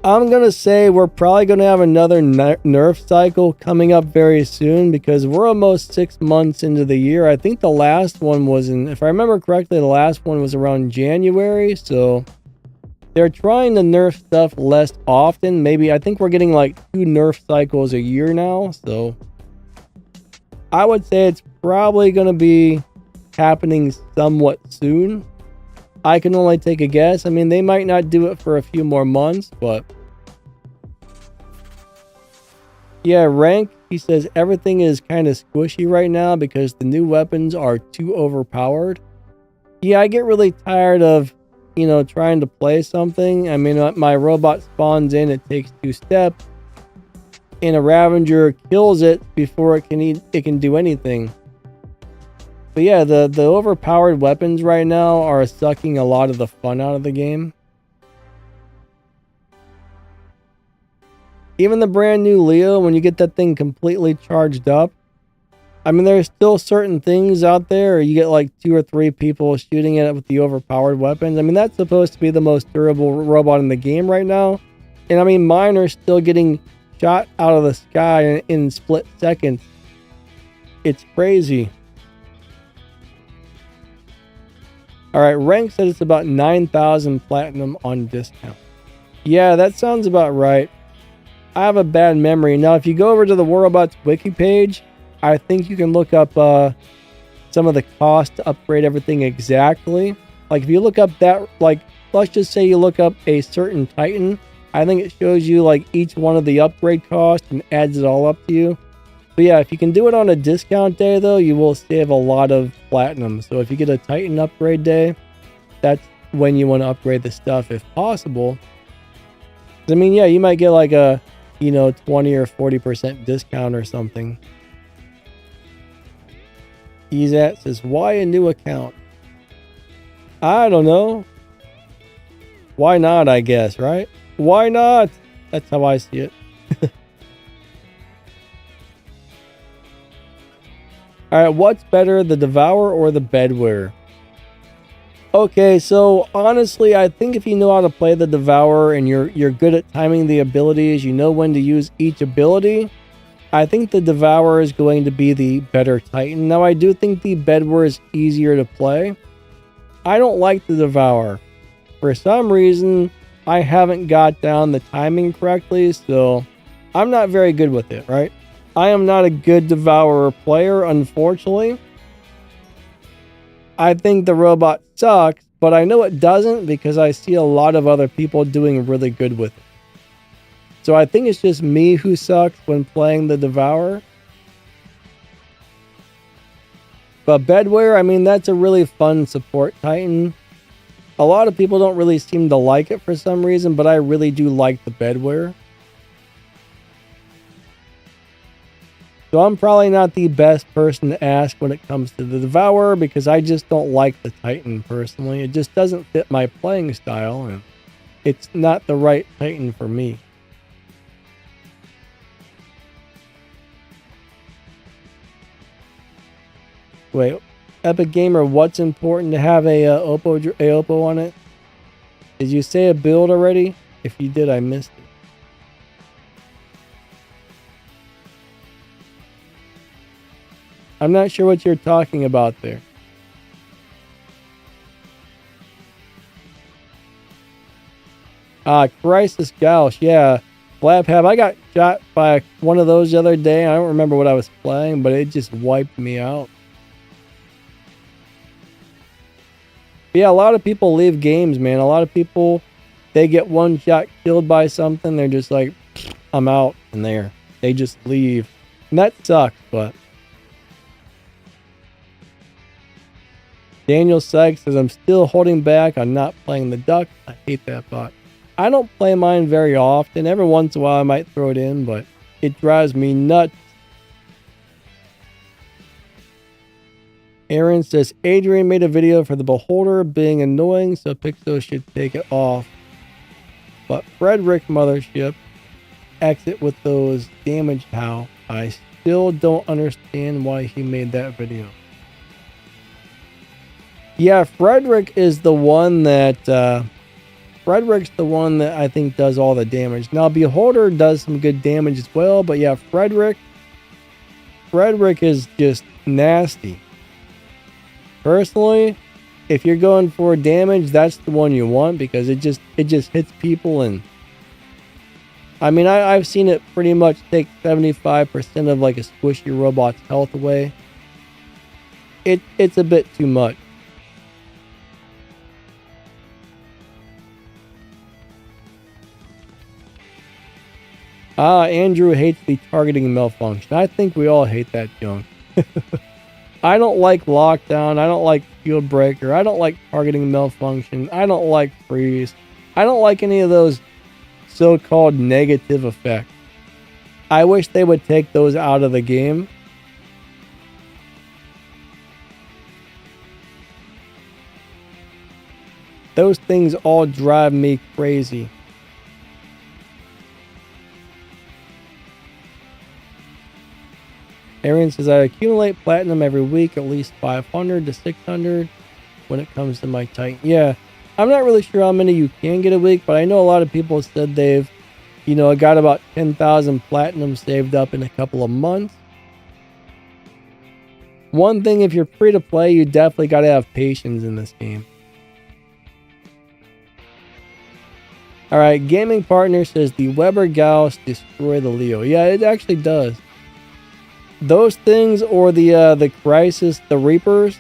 Speaker 1: I'm gonna say we're probably gonna have another nerf cycle coming up very soon because we're almost 6 months into the year. I think the last one was in, if I remember correctly, the last one was around January. So they're trying to nerf stuff less often. Maybe, I think we're getting like 2 nerf cycles a year now. So I would say it's probably gonna be happening somewhat soon. I can only take a guess. I mean, they might not do it for a few more months, but... Yeah, Rank, he says everything is kind of squishy right now because the new weapons are too overpowered. Yeah, I get really tired of, you know, trying to play something. I mean, my robot spawns in, it takes 2 steps, and a Ravager kills it before it can do anything. But yeah, the overpowered weapons right now are sucking a lot of the fun out of the game. Even the brand new Leo, when you get that thing completely charged up, I mean, there's still certain things out there. You get like 2 or 3 people shooting at it with the overpowered weapons. I mean, that's supposed to be the most durable robot in the game right now. And I mean, mine are still getting shot out of the sky in split seconds. It's crazy. Alright, Rank said it's about 9,000 Platinum on discount. Yeah, that sounds about right. I have a bad memory. Now, if you go over to the War Robots wiki page, I think you can look up some of the cost to upgrade everything exactly. Like, if you look up that, like, let's just say you look up a certain Titan, I think it shows you, like, each one of the upgrade costs and adds it all up to you. But yeah, if you can do it on a discount day, though, you will save a lot of Platinum. So if you get a Titan upgrade day, that's when you want to upgrade the stuff if possible. I mean, yeah, you might get like a, you know, 20 or 40% discount or something. Ezat says, why a new account? I don't know. Why not, I guess, right? Why not? That's how I see it. Alright, what's better, the Devourer or the Bedware? Okay, so honestly, I think if you know how to play the Devourer and you're good at timing the abilities, you know when to use each ability, I think the Devourer is going to be the better Titan. Now, I do think the Bedwar is easier to play. I don't like the Devourer. For some reason, I haven't got down the timing correctly, so I'm not very good with it, right? I am not a good Devourer player, unfortunately. I think the robot sucks, but I know it doesn't because I see a lot of other people doing really good with it. So I think it's just me who sucks when playing the Devourer. But Bedwar, I mean, that's a really fun support Titan. A lot of people don't really seem to like it for some reason, but I really do like the Bedwar. So I'm probably not the best person to ask when it comes to the Devourer because I just don't like the Titan personally. It just doesn't fit my playing style and it's not the right Titan for me. Wait, Epic Gamer, what's important to have a Oppo on it? Did you say a build already? If you did, I missed it. I'm not sure what you're talking about there. Crisis Gauss, yeah. Blabhab, I got shot by one of those the other day. I don't remember what I was playing, but it just wiped me out. But yeah, a lot of people leave games, man. A lot of people, they get one shot killed by something. They're just like, I'm out, and they just leave. And that sucks, but Daniel Sykes says, I'm still holding back on not playing the duck. I hate that bot. I don't play mine very often. Every once in a while I might throw it in, but it drives me nuts. Aaron says, Adrian made a video for the Beholder being annoying, so Pixo should take it off. But Frederick Mothership, exit with those damaged how. I still don't understand why he made that video. Yeah, Frederick's the one that I think does all the damage. Now, Beholder does some good damage as well, but yeah, Frederick is just nasty. Personally, if you're going for damage, that's the one you want because it just hits people, and I mean, I've seen it pretty much take 75% of like a squishy robot's health away. It's a bit too much. Andrew hates the targeting malfunction. I think we all hate that junk. I don't like lockdown. I don't like field breaker. I don't like targeting malfunction. I don't like freeze. I don't like any of those so-called negative effects. I wish they would take those out of the game. Those things all drive me crazy. Aaron says, I accumulate platinum every week, at least 500 to 600 when it comes to my Titan. Yeah, I'm not really sure how many you can get a week, but I know a lot of people said they've, got about 10,000 platinum saved up in a couple of months. One thing, if you're free to play, you definitely got to have patience in this game. All right, Gaming Partner says, the Weber Gauss destroy the Leo. Yeah, it actually does. Those things or the Crisis, the Reapers.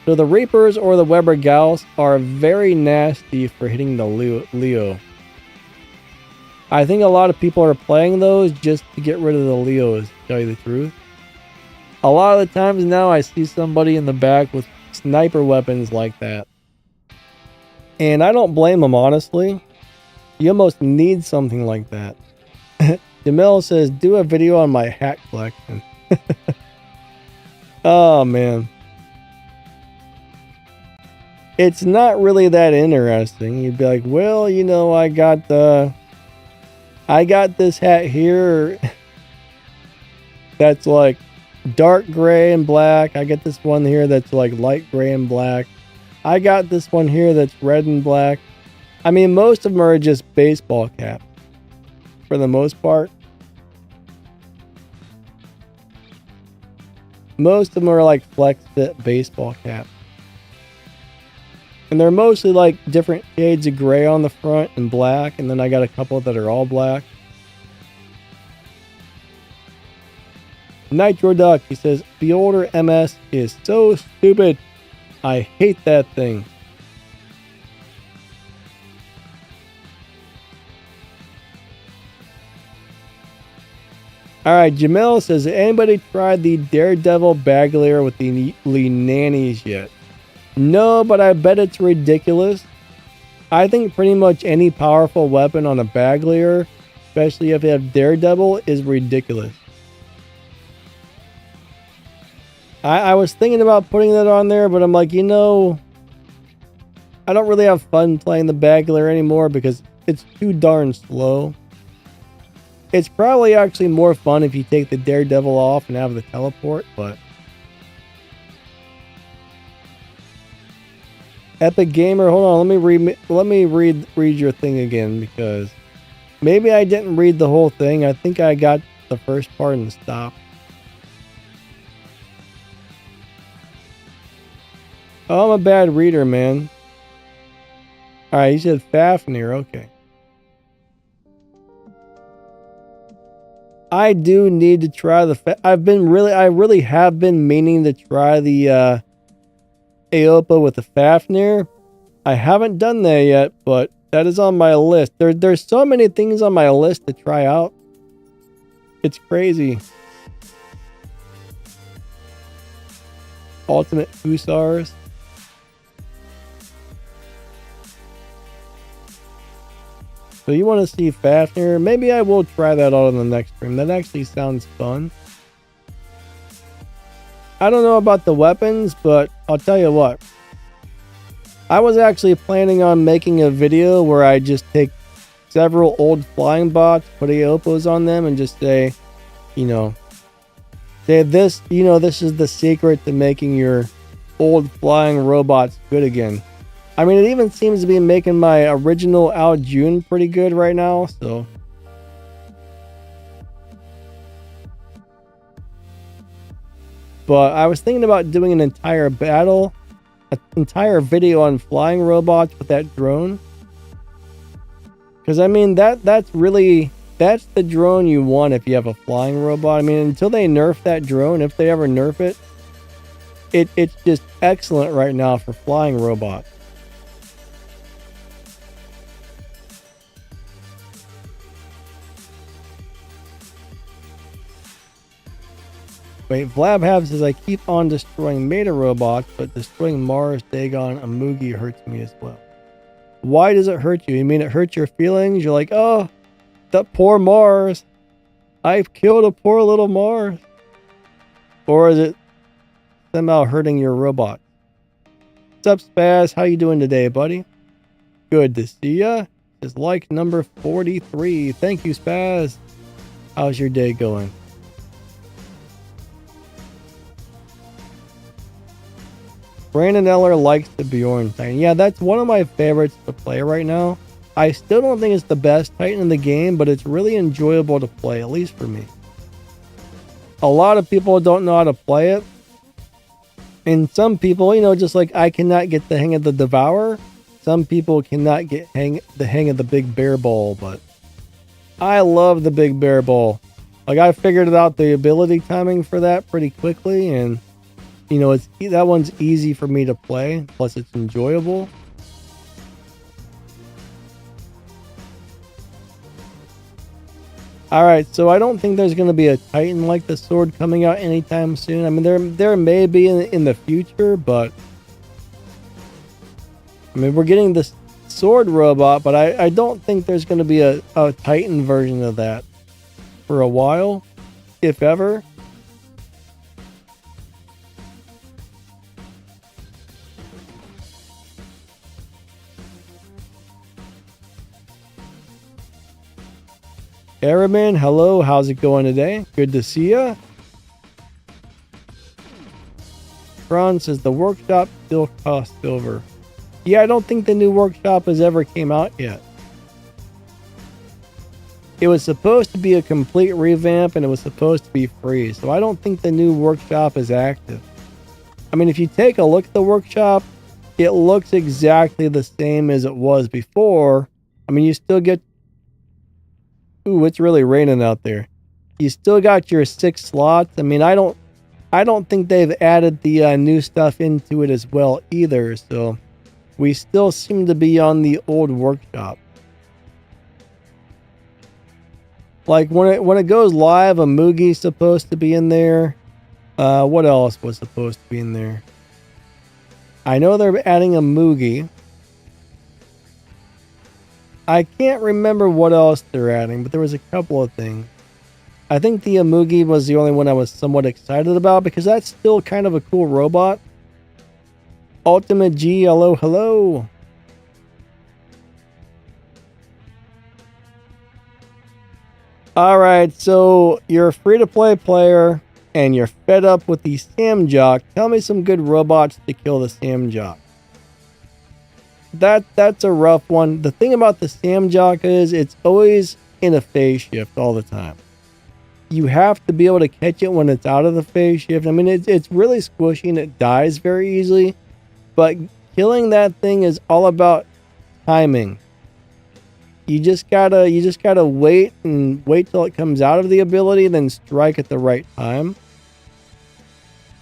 Speaker 1: So the Reapers or the Weber Gauss are very nasty for hitting the Leo. I think a lot of people are playing those just to get rid of the Leos, to tell you the truth. A lot of the times now I see somebody in the back with sniper weapons like that. And I don't blame them, honestly. You almost need something like that. Jamel says, do a video on my hat collection. Oh man, it's not really that interesting. You'd be like, well, I got this hat here that's like dark gray and black. I got this one here that's like light gray and black. I got this one here that's red and black. I mean, most of them are just baseball caps for the most part. Most of them are like flex fit baseball caps. And they're mostly like different shades of gray on the front and black. And then I got a couple that are all black. Nitro Duck, he says, the older MS is so stupid. I hate that thing. Alright, Jamel says, anybody tried the Daredevil bag layer with the nannies yet? No, but I bet it's ridiculous. I think pretty much any powerful weapon on a bag layer, especially if you have Daredevil, is ridiculous. I was thinking about putting that on there, but I'm like, you know, I don't really have fun playing the bag layer anymore because it's too darn slow. It's probably actually more fun if you take the Daredevil off and have the teleport, but Epic Gamer, hold on, let me read your thing again because maybe I didn't read the whole thing. I think I got the first part and stopped. Oh, I'm a bad reader, man. Alright, you said Fafnir, okay. I do need to try I really have been meaning to try the Aopa with the Fafnir. I haven't done that yet, but that is on my list. There's so many things on my list to try out. It's crazy. Ultimate Hussars. So you want to see Fafnir? Maybe I will try that out on the next stream. That actually sounds fun. I don't know about the weapons, but I'll tell you what. I was actually planning on making a video where I just take several old flying bots, put Aopos on them, and just say, you know, this is the secret to making your old flying robots good again. I mean, it even seems to be making my original Al June pretty good right now, so. But I was thinking about doing an entire video on flying robots with that drone. Because I mean, that's the drone you want if you have a flying robot. I mean, until they nerf that drone, if they ever nerf it, it's just excellent right now for flying robots. Wait, Vlabhab says, I keep on destroying Meta robots, but destroying Mars, Dagon, and Mugi hurts me as well. Why does it hurt you? You mean it hurts your feelings? You're like, oh, that poor Mars. I've killed a poor little Mars. Or is it somehow hurting your robot? What's up, Spaz? How you doing today, buddy? Good to see ya. Is like number 43. Thank you, Spaz. How's your day going? Brandon Eller likes the Bjorn Titan. Yeah, that's one of my favorites to play right now. I still don't think it's the best Titan in the game, but it's really enjoyable to play, at least for me. A lot of people don't know how to play it. And some people, you know, just like I cannot get the hang of the Devourer. Some people cannot get the hang of the Big Bear Ball, but I love the Big Bear Ball. Like, I figured out the ability timing for that pretty quickly, and you know, that one's easy for me to play, plus it's enjoyable. Alright, so I don't think there's going to be a Titan like the sword coming out anytime soon. I mean, there may be in the future, but I mean, we're getting this sword robot, but I don't think there's going to be a Titan version of that for a while, if ever. Airman, hello, how's it going today? Good to see ya. Tron says the workshop still costs silver. Yeah, I don't think the new workshop has ever came out yet. It was supposed to be a complete revamp and it was supposed to be free, so I don't think the new workshop is active. I mean, if you take a look at the workshop, it looks exactly the same as it was before. I mean, you still get... Ooh, it's really raining out there. You still got your 6 slots. I mean, I don't think they've added the new stuff into it as well either, so we still seem to be on the old workshop. Like when it goes live, a Mugi's supposed to be in there. What else was supposed to be in there? I know they're adding a Mugi. I can't remember what else they're adding, but there was a couple of things. I think the Mugi was the only one I was somewhat excited about because that's still kind of a cool robot. Ultimate G, hello, hello. Alright, so you're a free-to-play player and you're fed up with the Samjock. Tell me some good robots to kill the Samjock. That's a rough one. The thing about the Samjock is it's always in a phase shift all the time. You have to be able to catch it when it's out of the phase shift. I mean, it's really squishy and it dies very easily. But killing that thing is all about timing. You just gotta wait till it comes out of the ability, then strike at the right time.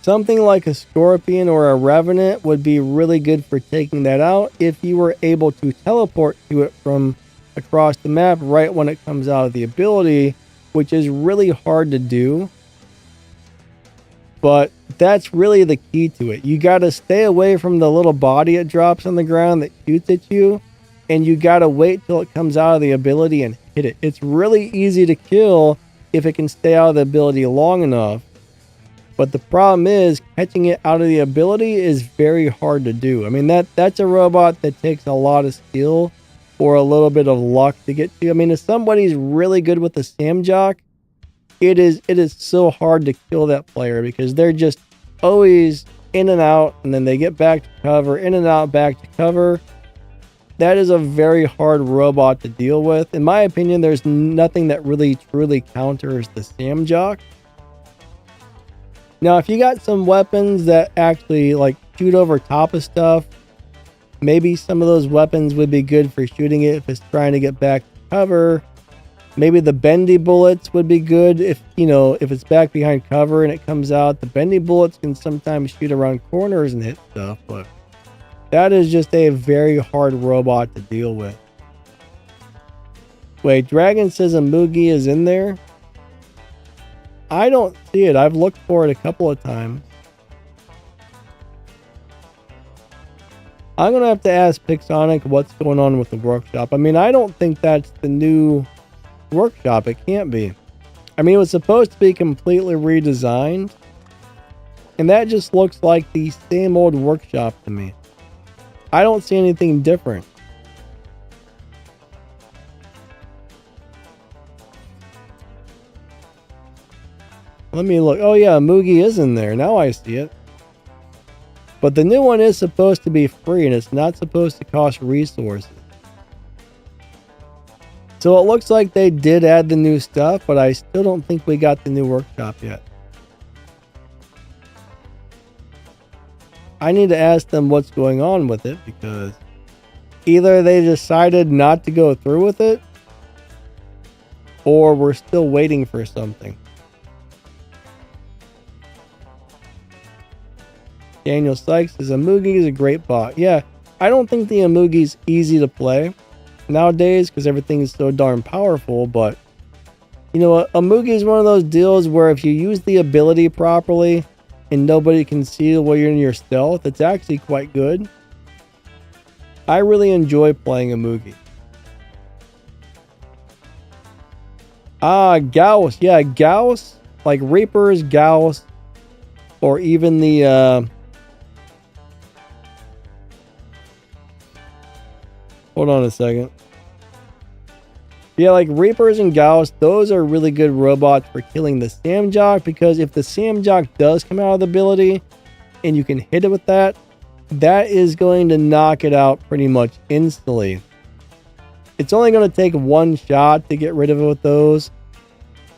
Speaker 1: Something like a Scorpion or a Revenant would be really good for taking that out if you were able to teleport to it from across the map right when it comes out of the ability, which is really hard to do. But that's really the key to it. You gotta stay away from the little body it drops on the ground that shoots at you. And you gotta wait till it comes out of the ability and hit it. It's really easy to kill if it can stay out of the ability long enough. But the problem is, catching it out of the ability is very hard to do. I mean, that's a robot that takes a lot of skill or a little bit of luck to get to. I mean, if somebody's really good with the Samjock, it is so hard to kill that player because they're just always in and out, and then they get back to cover, in and out, back to cover. That is a very hard robot to deal with. In my opinion, there's nothing that really truly counters the Samjock. Now, if you got some weapons that actually like shoot over top of stuff, maybe some of those weapons would be good for shooting it if it's trying to get back to cover. Maybe the bendy bullets would be good if it's back behind cover and it comes out. The bendy bullets can sometimes shoot around corners and hit stuff, but that is just a very hard robot to deal with. Wait, Dragon says a Mugi is in there? I don't see it. I've looked for it a couple of times. I'm going to have to ask Pixonic what's going on with the workshop. I mean, I don't think that's the new workshop. It can't be. I mean, it was supposed to be completely redesigned. And that just looks like the same old workshop to me. I don't see anything different. Let me look. Oh yeah, Mugi is in there. Now I see it. But the new one is supposed to be free and it's not supposed to cost resources. So it looks like they did add the new stuff, but I still don't think we got the new workshop yet. I need to ask them what's going on with it because either they decided not to go through with it or we're still waiting for something. Daniel Sykes says Amugi is a great bot. Yeah, I don't think the Amugi's easy to play nowadays because everything is so darn powerful, but you know, Amugi is one of those deals where if you use the ability properly and nobody can see while you're in your stealth, it's actually quite good. I really enjoy playing Amugi. Gauss. Yeah, Gauss. Like Reapers, Gauss. Or even the... Hold on a second. Yeah, like Reapers and Gauss, those are really good robots for killing the Samjock, because if the Samjock does come out of the ability, and you can hit it with that, that is going to knock it out pretty much instantly. It's only going to take one shot to get rid of it with those.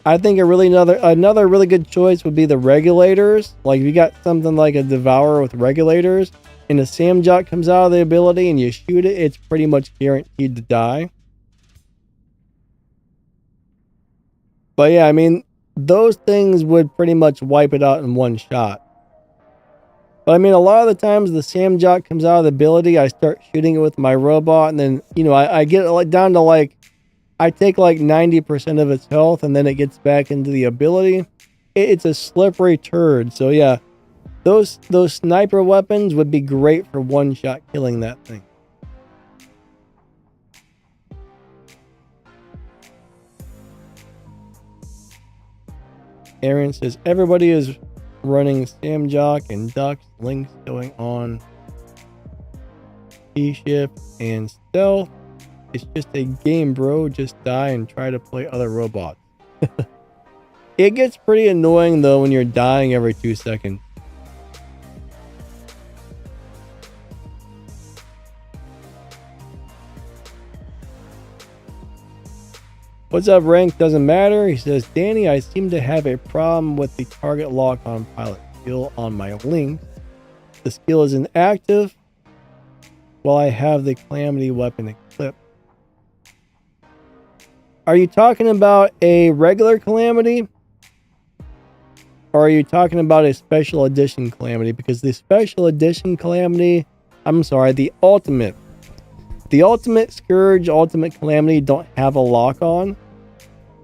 Speaker 1: I think another really good choice would be the regulators. Like if you got something like a devourer with regulators and a Samjot comes out of the ability and you shoot it, it's pretty much guaranteed to die. But yeah, I mean, those things would pretty much wipe it out in one shot. But I mean, a lot of the times the Samjot comes out of the ability, I start shooting it with my robot, and then, you know, I get it down to like, I take like 90% of its health, and then it gets back into the ability. It's a slippery turd. So yeah, those sniper weapons would be great for one-shot killing that thing. Aaron says, everybody is running Samjock and Ducks, Links going on T-Shift and Stealth. It's just a game, bro. Just die and try to play other robots. It gets pretty annoying, though, when you're dying every 2 seconds. What's up, rank? Doesn't matter. He says, Danny, I seem to have a problem with the target lock on pilot skill on my link. The skill is inactive while I have the calamity weapon equipped. Are you talking about a regular calamity? Or are you talking about a special edition calamity? Because the special edition calamity, I'm sorry, the ultimate Scourge, ultimate calamity don't have a lock on.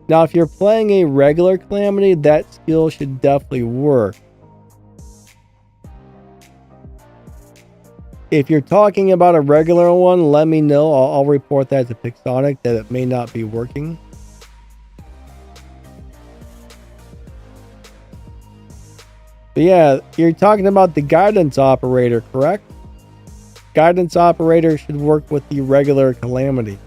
Speaker 1: Now, if you're playing a regular calamity, that skill should definitely work. If you're talking about a regular one, let me know. I'll report that to Pixonic that it may not be working. But yeah, you're talking about the guidance operator, correct? Guidance operator should work with the regular calamity.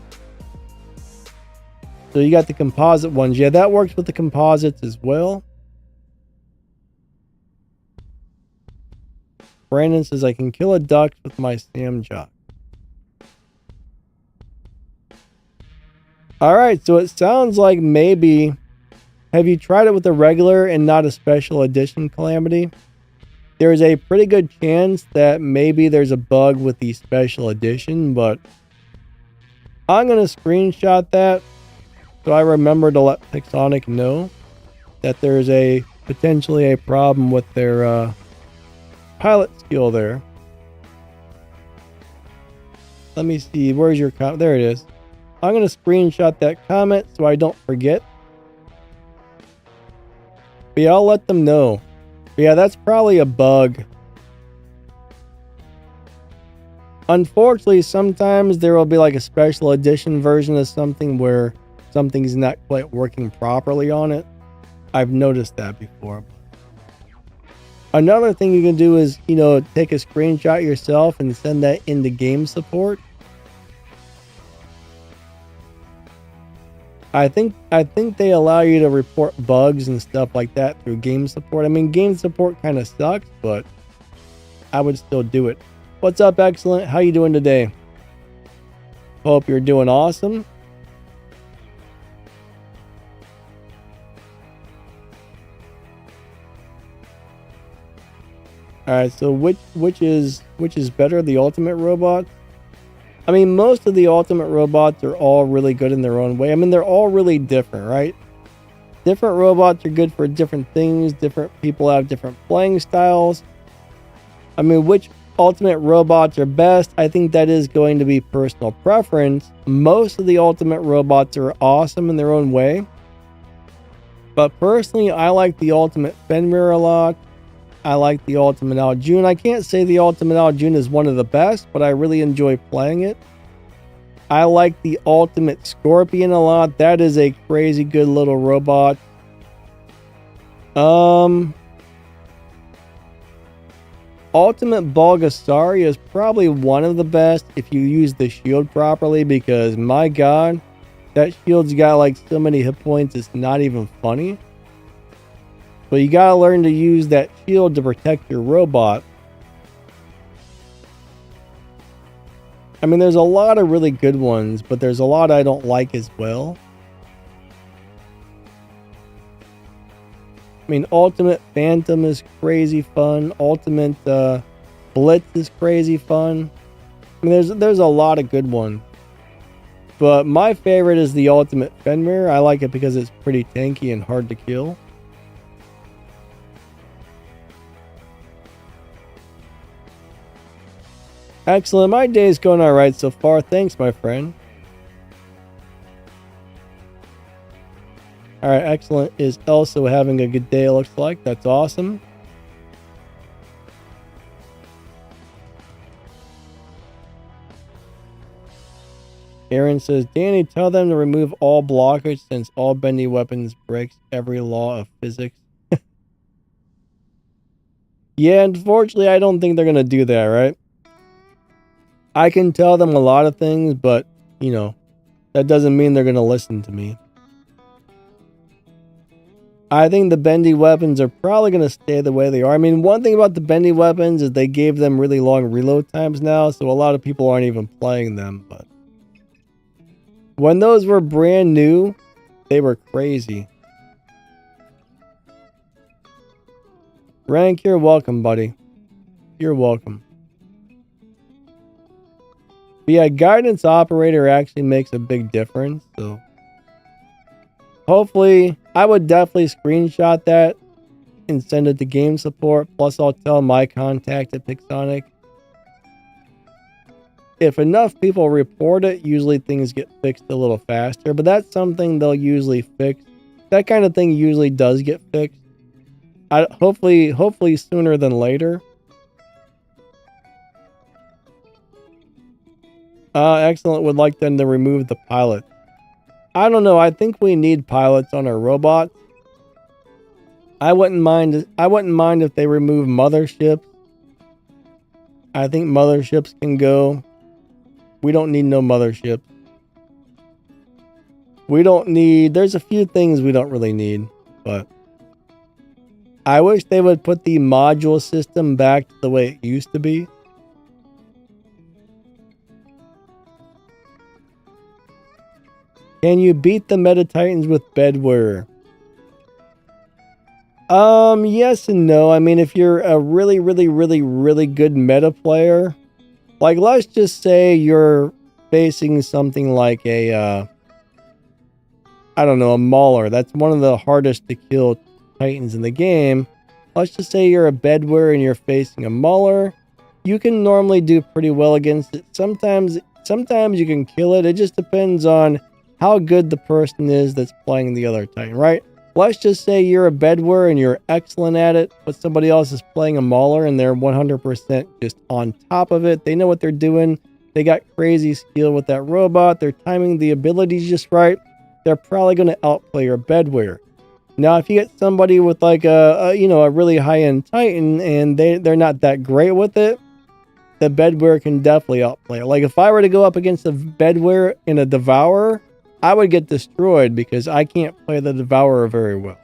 Speaker 1: So you got the composite ones. Yeah, that works with the composites as well. Brandon says, I can kill a duck with my Samjock. Alright, so it sounds like maybe... Have you tried it with a regular and not a special edition calamity? There's a pretty good chance that maybe there's a bug with the special edition, but I'm going to screenshot that so I remember to let Pixonic know that there's a potentially a problem with their pilot skill there. Let me see, where's your comment? There it is. I'm going to screenshot that comment so I don't forget. But yeah, I'll let them know. But yeah, that's probably a bug. Unfortunately, sometimes there will be like a special edition version of something where something's not quite working properly on it. I've noticed that before. Another thing you can do is, you know, take a screenshot yourself and send that into game support. I think they allow you to report bugs and stuff like that through game support. I mean, game support kind of sucks, but I would still do it. What's up, Excellent? How you doing today? Hope you're doing awesome. All right, so which is better, the ultimate robot? I mean, most of the ultimate robots are all really good in their own way. I mean, they're all really different, right? Different robots are good for different things. Different people have different playing styles. I mean, which ultimate robots are best? I think that is going to be personal preference. Most of the ultimate robots are awesome in their own way. But personally, I like the ultimate Fenrir a lot. I like the Ultimate Aljun. I can't say the Ultimate Aljun is one of the best, but I really enjoy playing it. I like the Ultimate Scorpion a lot. That is a crazy good little robot. Ultimate Bulgasari is probably one of the best if you use the shield properly, because my god, that shield's got like so many hit points, it's not even funny. But you gotta learn to use that shield to protect your robot. I mean, there's a lot of really good ones, but there's a lot I don't like as well. I mean, Ultimate Phantom is crazy fun. Ultimate Blitz is crazy fun. I mean, there's a lot of good ones. But my favorite is the Ultimate Fenrir. I like it because it's pretty tanky and hard to kill. Excellent. My day's going alright so far. Thanks, my friend. Alright, Excellent is also having a good day, it looks like. That's awesome. Aaron says, Danny, tell them to remove all blockage since all bendy weapons breaks every law of physics. Yeah, unfortunately, I don't think they're going to do that, right? I can tell them a lot of things, but, you know, that doesn't mean they're going to listen to me. I think the bendy weapons are probably going to stay the way they are. I mean, one thing about the bendy weapons is they gave them really long reload times now, so a lot of people aren't even playing them, but when those were brand new, they were crazy. Rank, you're welcome, buddy. You're welcome. But yeah, Guidance Operator actually makes a big difference, so hopefully, I would definitely screenshot that and send it to game support. Plus, I'll tell my contact at Pixonic. If enough people report it, usually things get fixed a little faster. But that's something they'll usually fix. That kind of thing usually does get fixed. Hopefully sooner than later. Excellent. Would like them to remove the pilot. I don't know. I think we need pilots on our robots. I wouldn't mind if they remove motherships. I think motherships can go. We don't need no mothership. There's a few things we don't really need, but I wish they would put the module system back to the way it used to be. Can you beat the Meta Titans with bedware? Yes and no. I mean, if you're a really good meta player, like, let's just say you're facing something like a, I don't know, a Mauler. That's one of the hardest to kill Titans in the game. Let's just say you're a bedware and you're facing a Mauler. You can normally do pretty well against it. Sometimes you can kill it. It just depends on how good the person is that's playing the other Titan, right? Let's just say you're a bedware and you're excellent at it, but somebody else is playing a Mauler and they're 100% just on top of it. They know what they're doing. They got crazy skill with that robot. They're timing the abilities just right. They're probably going to outplay your bedware. Now, if you get somebody with like a really high-end Titan and they're not that great with it, the bedware can definitely outplay it. Like, if I were to go up against a bedware in a Devourer, I would get destroyed because I can't play the Devourer very well.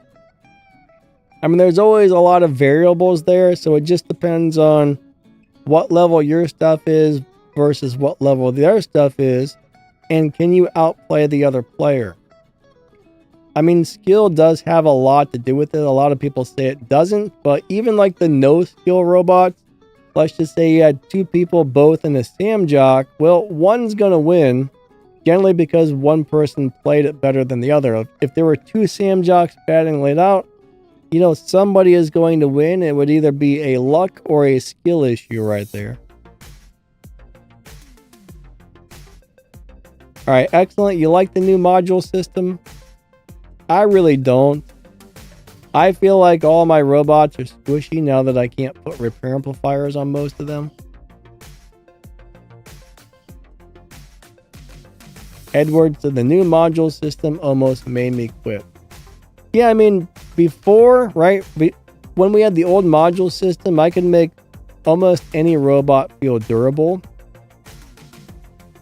Speaker 1: I mean, there's always a lot of variables there, so it just depends on what level your stuff is versus what level their stuff is, and can you outplay the other player? I mean, skill does have a lot to do with it. A lot of people say it doesn't, but even like the no-skill robots, let's just say you had two people both in a Samjock, well, one's going to win, generally because one person played it better than the other. If there were two Samjocks battling it out, you know, somebody is going to win. It would either be a luck or a skill issue right there. Alright, excellent. You like the new module system? I really don't. I feel like all my robots are squishy now that I can't put repair amplifiers on most of them. Edward said the new module system almost made me quit. Yeah, I mean, before, right, when we had the old module system, I could make almost any robot feel durable.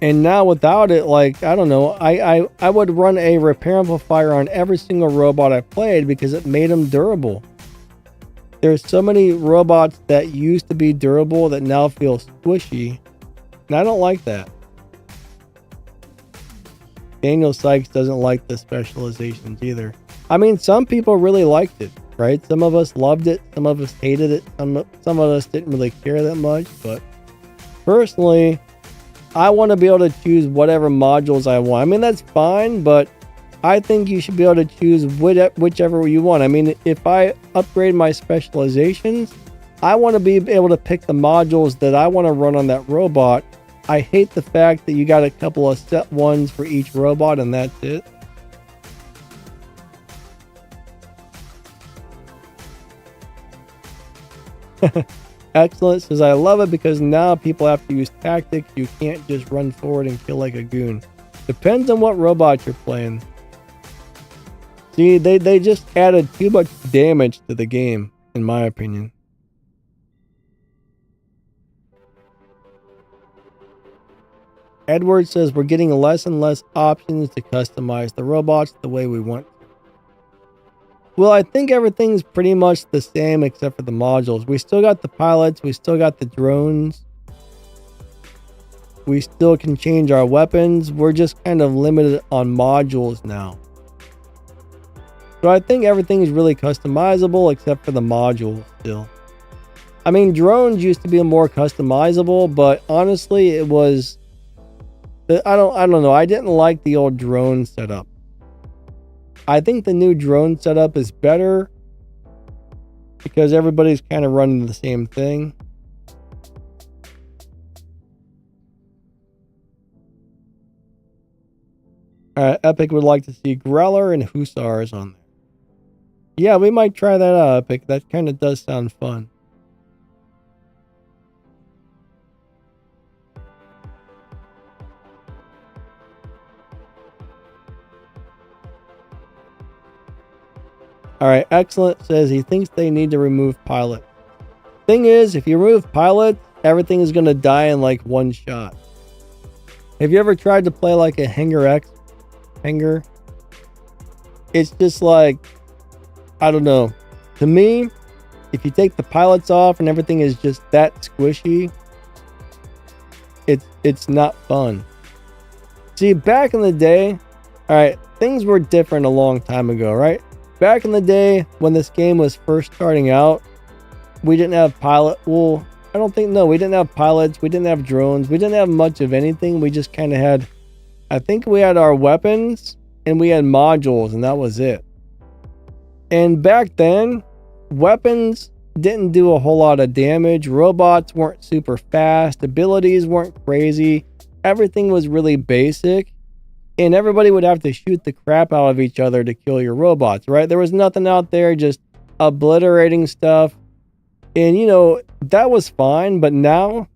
Speaker 1: And now without it, like, I don't know, I would run a repair amplifier on every single robot I played because it made them durable. There's so many robots that used to be durable that now feel squishy, and I don't like that. Daniel Sykes doesn't like the specializations either. I mean, some people really liked it, right? Some of us loved it. Some of us hated it. Some of us didn't really care that much. But personally, I want to be able to choose whatever modules I want. I mean, that's fine, but I think you should be able to choose whichever you want. I mean, if I upgrade my specializations, I want to be able to pick the modules that I want to run on that robot. I hate the fact that you got a couple of set ones for each robot and that's it. Excellent says, I love it because now people have to use tactics. You can't just run forward and kill like a goon. Depends on what robot you're playing. See, they just added too much damage to the game, in my opinion. Edward says, we're getting less and less options to customize the robots the way we want. Well, I think everything's pretty much the same except for the modules. We still got the pilots. We still got the drones. We still can change our weapons. We're just kind of limited on modules now. So I think everything is really customizable except for the modules still. I mean, drones used to be more customizable, but honestly, it was... I don't know. I didn't like the old drone setup. I think the new drone setup is better because everybody's kind of running the same thing. Epic would like to see Growler and Hussars on there. Yeah, we might try that out, Epic. That kind of does sound fun. Alright, Excellent says he thinks they need to remove pilot. Thing is, if you remove pilot, everything is going to die in like one shot. Have you ever tried to play like a Hanger? It's just like, I don't know. To me, if you take the pilots off and everything is just that squishy, it's not fun. See, back in the day, alright, things were different a long time ago, right? Back in the day when this game was first starting out, we didn't have pilot. Well, I don't think, no, we didn't have pilots. We didn't have drones. We didn't have much of anything. We just kind of had, I think we had our weapons and we had modules and that was it. And back then, weapons didn't do a whole lot of damage. Robots weren't super fast. Abilities weren't crazy. Everything was really basic. And everybody would have to shoot the crap out of each other to kill your robots, right? There was nothing out there just obliterating stuff. And, you know, that was fine. But now,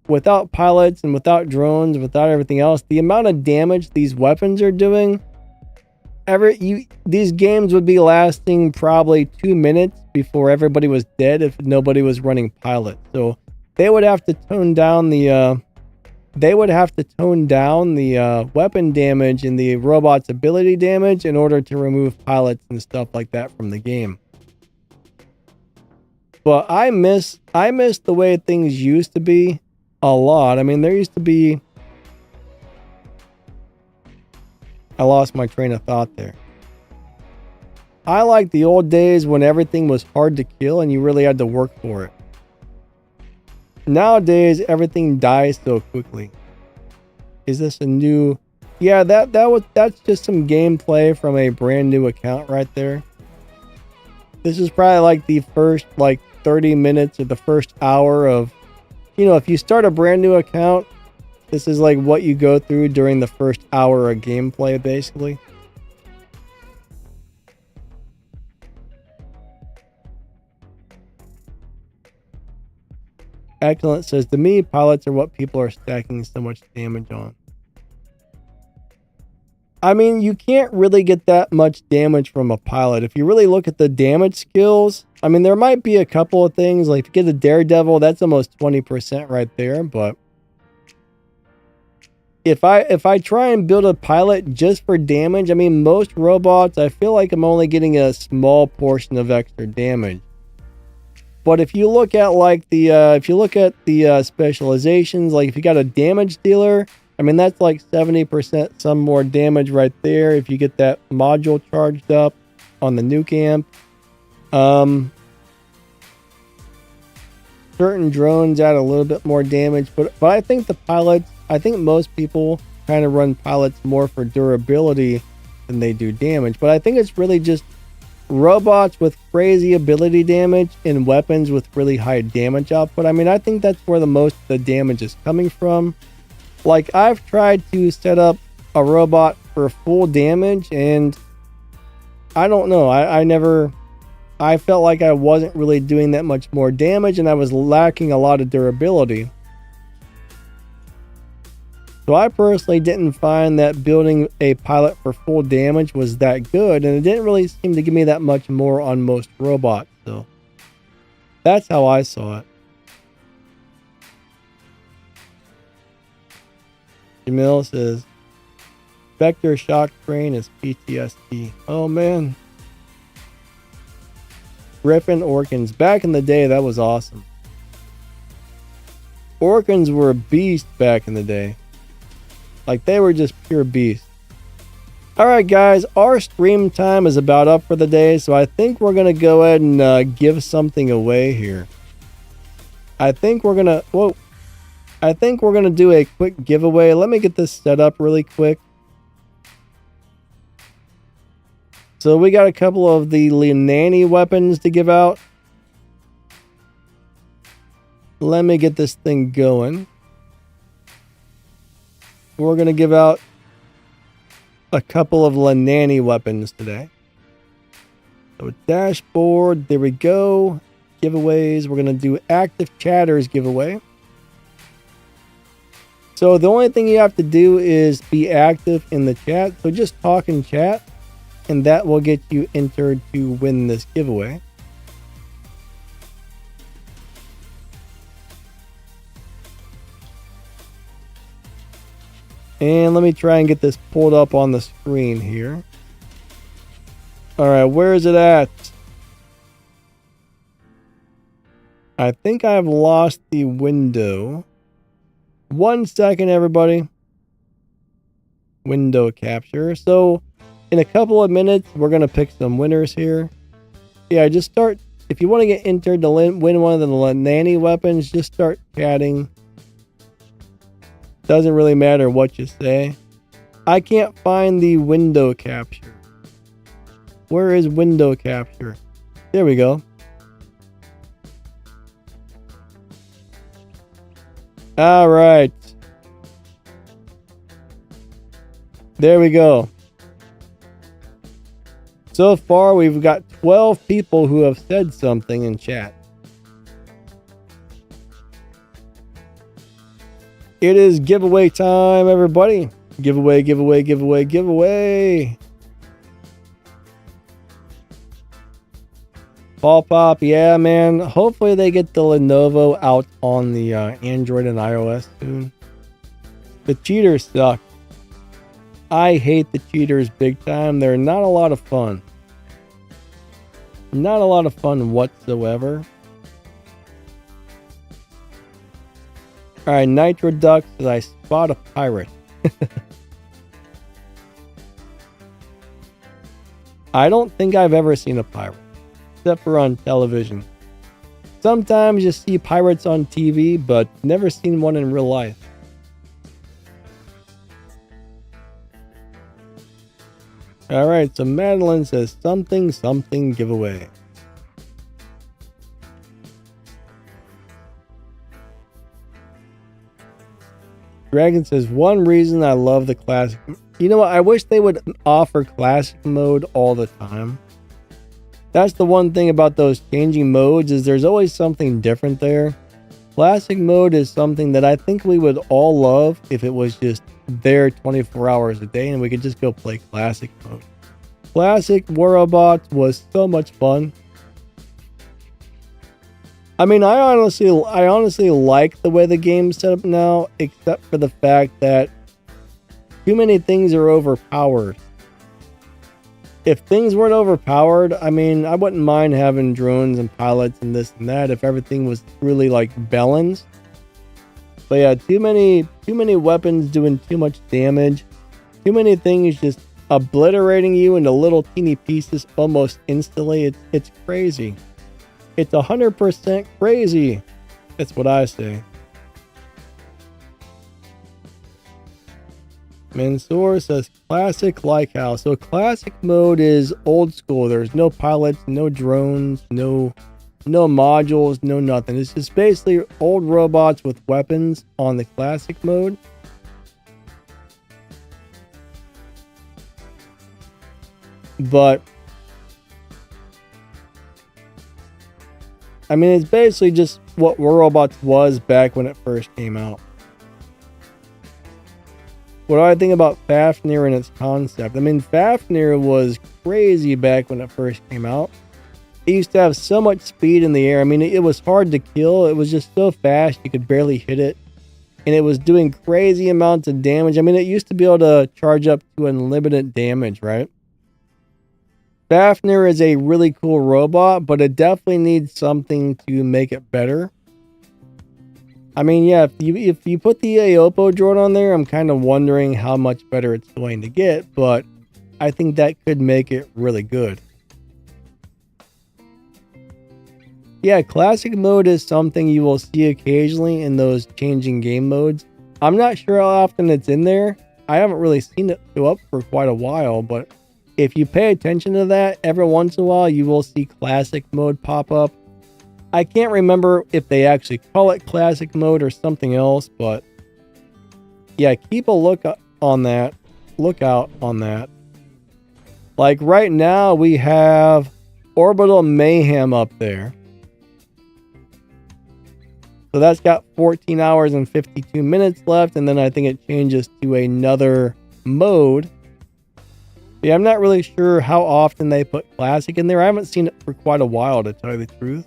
Speaker 1: without pilots and without drones, without everything else, the amount of damage these weapons are doing, these games would be lasting probably 2 minutes before everybody was dead if nobody was running pilot. So they would have to tone down the... weapon damage and the robot's ability damage in order to remove pilots and stuff like that from the game. But I miss the way things used to be a lot. I mean, there used to be... I lost my train of thought there. I like the old days when everything was hard to kill and you really had to work for it. Nowadays, everything dies so quickly. Is this a new... Yeah, that's just some gameplay from a brand new account right there. This is probably like the first 30 minutes or the first hour of... You know, if you start a brand new account, this is like what you go through during the first hour of gameplay, basically. Excellent says, to me, pilots are what people are stacking so much damage on. I mean, you can't really get that much damage from a pilot. If you really look at the damage skills, I mean, there might be a couple of things. Like, if you get a Daredevil, that's almost 20% right there. But if I try and build a pilot just for damage, I mean, most robots, I feel like I'm only getting a small portion of extra damage. But if you look at like the specializations, like if you got a damage dealer, I mean, that's like 70% some more damage right there if you get that module charged up on the nuke amp. Certain drones add a little bit more damage, but I think the pilots, I think most people kind of run pilots more for durability than they do damage. But I think it's really just robots with crazy ability damage and weapons with really high damage output. I mean, I think that's where the most of the damage is coming from. Like, I've tried to set up a robot for full damage, and I don't know. I felt like I wasn't really doing that much more damage, and I was lacking a lot of durability. So I personally didn't find that building a pilot for full damage was that good, and it didn't really seem to give me that much more on most robots. So that's how I saw it. Jamil says, Vector shock train is PTSD. Oh man. Griffin Orkans. Back in the day, that was awesome. Orkans were a beast back in the day. Like, they were just pure beasts. Alright guys, our stream time is about up for the day, so I think we're going to go ahead and give something away here. I think we're going to do a quick giveaway. Let me get this set up really quick. So we got a couple of the Linani weapons to give out. Let me get this thing going. We're going to give out a couple of Linani weapons today. So dashboard, there we go. Giveaways, we're going to do active chatters giveaway. So the only thing you have to do is be active in the chat. So just talk in chat, and that will get you entered to win this giveaway. And let me try and get this pulled up on the screen here. Alright, where is it at? I think I've lost the window. 1 second, everybody. Window capture. So, in a couple of minutes, we're going to pick some winners here. Yeah, just start. If you want to get entered to win one of the Linani weapons, just start chatting. Doesn't really matter what you say. I can't find the window capture. Where is window capture? There we go. All right. There we go. So far, we've got 12 people who have said something in chat. It is giveaway time, everybody. Giveaway, giveaway, giveaway, giveaway. Paul Pop, yeah, man. Hopefully they get the Lenovo out on the Android and iOS soon. The cheaters suck. I hate the cheaters big time. They're not a lot of fun. Not a lot of fun whatsoever. Alright, Nitro Duck says I spot a pirate. I don't think I've ever seen a pirate, except for on television. Sometimes you see pirates on TV, but never seen one in real life. Alright, so Madeline says something, something giveaway. Dragon says, one reason I love the classic. You know what? I wish they would offer classic mode all the time. That's the one thing about those changing modes, is there's always something different there. Classic mode is something that I think we would all love if it was just there 24 hours a day and we could just go play classic mode. Classic War Robots was so much fun. I mean, I honestly like the way the game's set up now, except for the fact that too many things are overpowered. If things weren't overpowered, I mean, I wouldn't mind having drones and pilots and this and that if everything was really like balanced. But yeah, too many weapons doing too much damage. Too many things just obliterating you into little teeny pieces almost instantly. It's crazy. It's 100% crazy. That's what I say. Mansoor says classic like how. So classic mode is old school. There's no pilots, no drones, no modules, no nothing. It's just basically old robots with weapons on the classic mode. But I mean, it's basically just what War Robots was back when it first came out. What do I think about Fafnir and its concept? I mean, Fafnir was crazy back when it first came out. It used to have so much speed in the air. I mean, it was hard to kill. It was just so fast you could barely hit it. And it was doing crazy amounts of damage. I mean, it used to be able to charge up to unlimited damage, right? Fafnir is a really cool robot, but it definitely needs something to make it better. I mean, yeah, if you put the Aopo droid on there, I'm kind of wondering how much better it's going to get, but I think that could make it really good. Yeah, classic mode is something you will see occasionally in those changing game modes. I'm not sure how often it's in there. I haven't really seen it show up for quite a while, but if you pay attention to that, every once in a while you will see classic mode pop up. I can't remember if they actually call it classic mode or something else, but yeah, keep a lookout on that. Like right now we have Orbital Mayhem up there. So that's got 14 hours and 52 minutes left, and then I think it changes to another mode. Yeah, I'm not really sure how often they put classic in there. I haven't seen it for quite a while, to tell you the truth.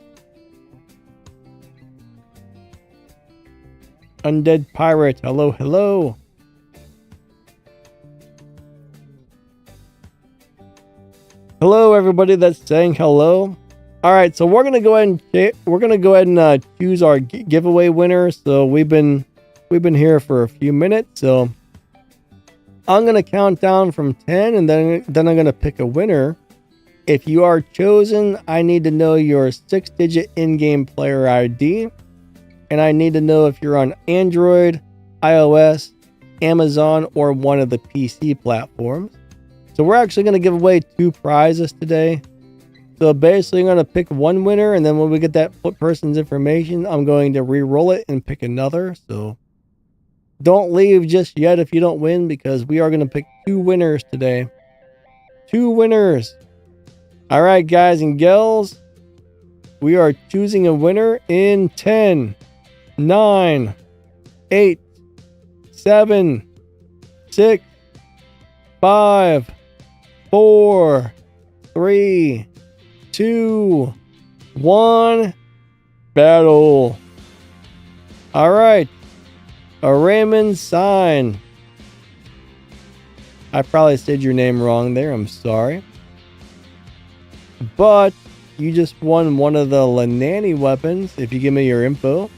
Speaker 1: Undead Pirate, hello, hello. Hello, everybody that's saying hello. All right, so we're gonna go ahead and choose our giveaway winner. So we've been here for a few minutes. So I'm gonna count down from 10, and then I'm gonna pick a winner. If you are chosen, I need to know your 6-digit in-game player ID. And I need to know if you're on Android, iOS, Amazon, or one of the PC platforms. So we're actually going to give away 2 prizes today. So basically, I'm going to pick one winner, and then when we get that person's information, I'm going to re-roll it and pick another. So don't leave just yet if you don't win, because we are going to pick 2 winners today. 2 winners. All right, guys and gals. We are choosing a winner in 10, 9, 8, 7, 6, 5, 4, 3, 2, 1. Battle. All right. A Raymond Sign. I probably said your name wrong there. I'm sorry. But you just won one of the Lanani weapons if you give me your info.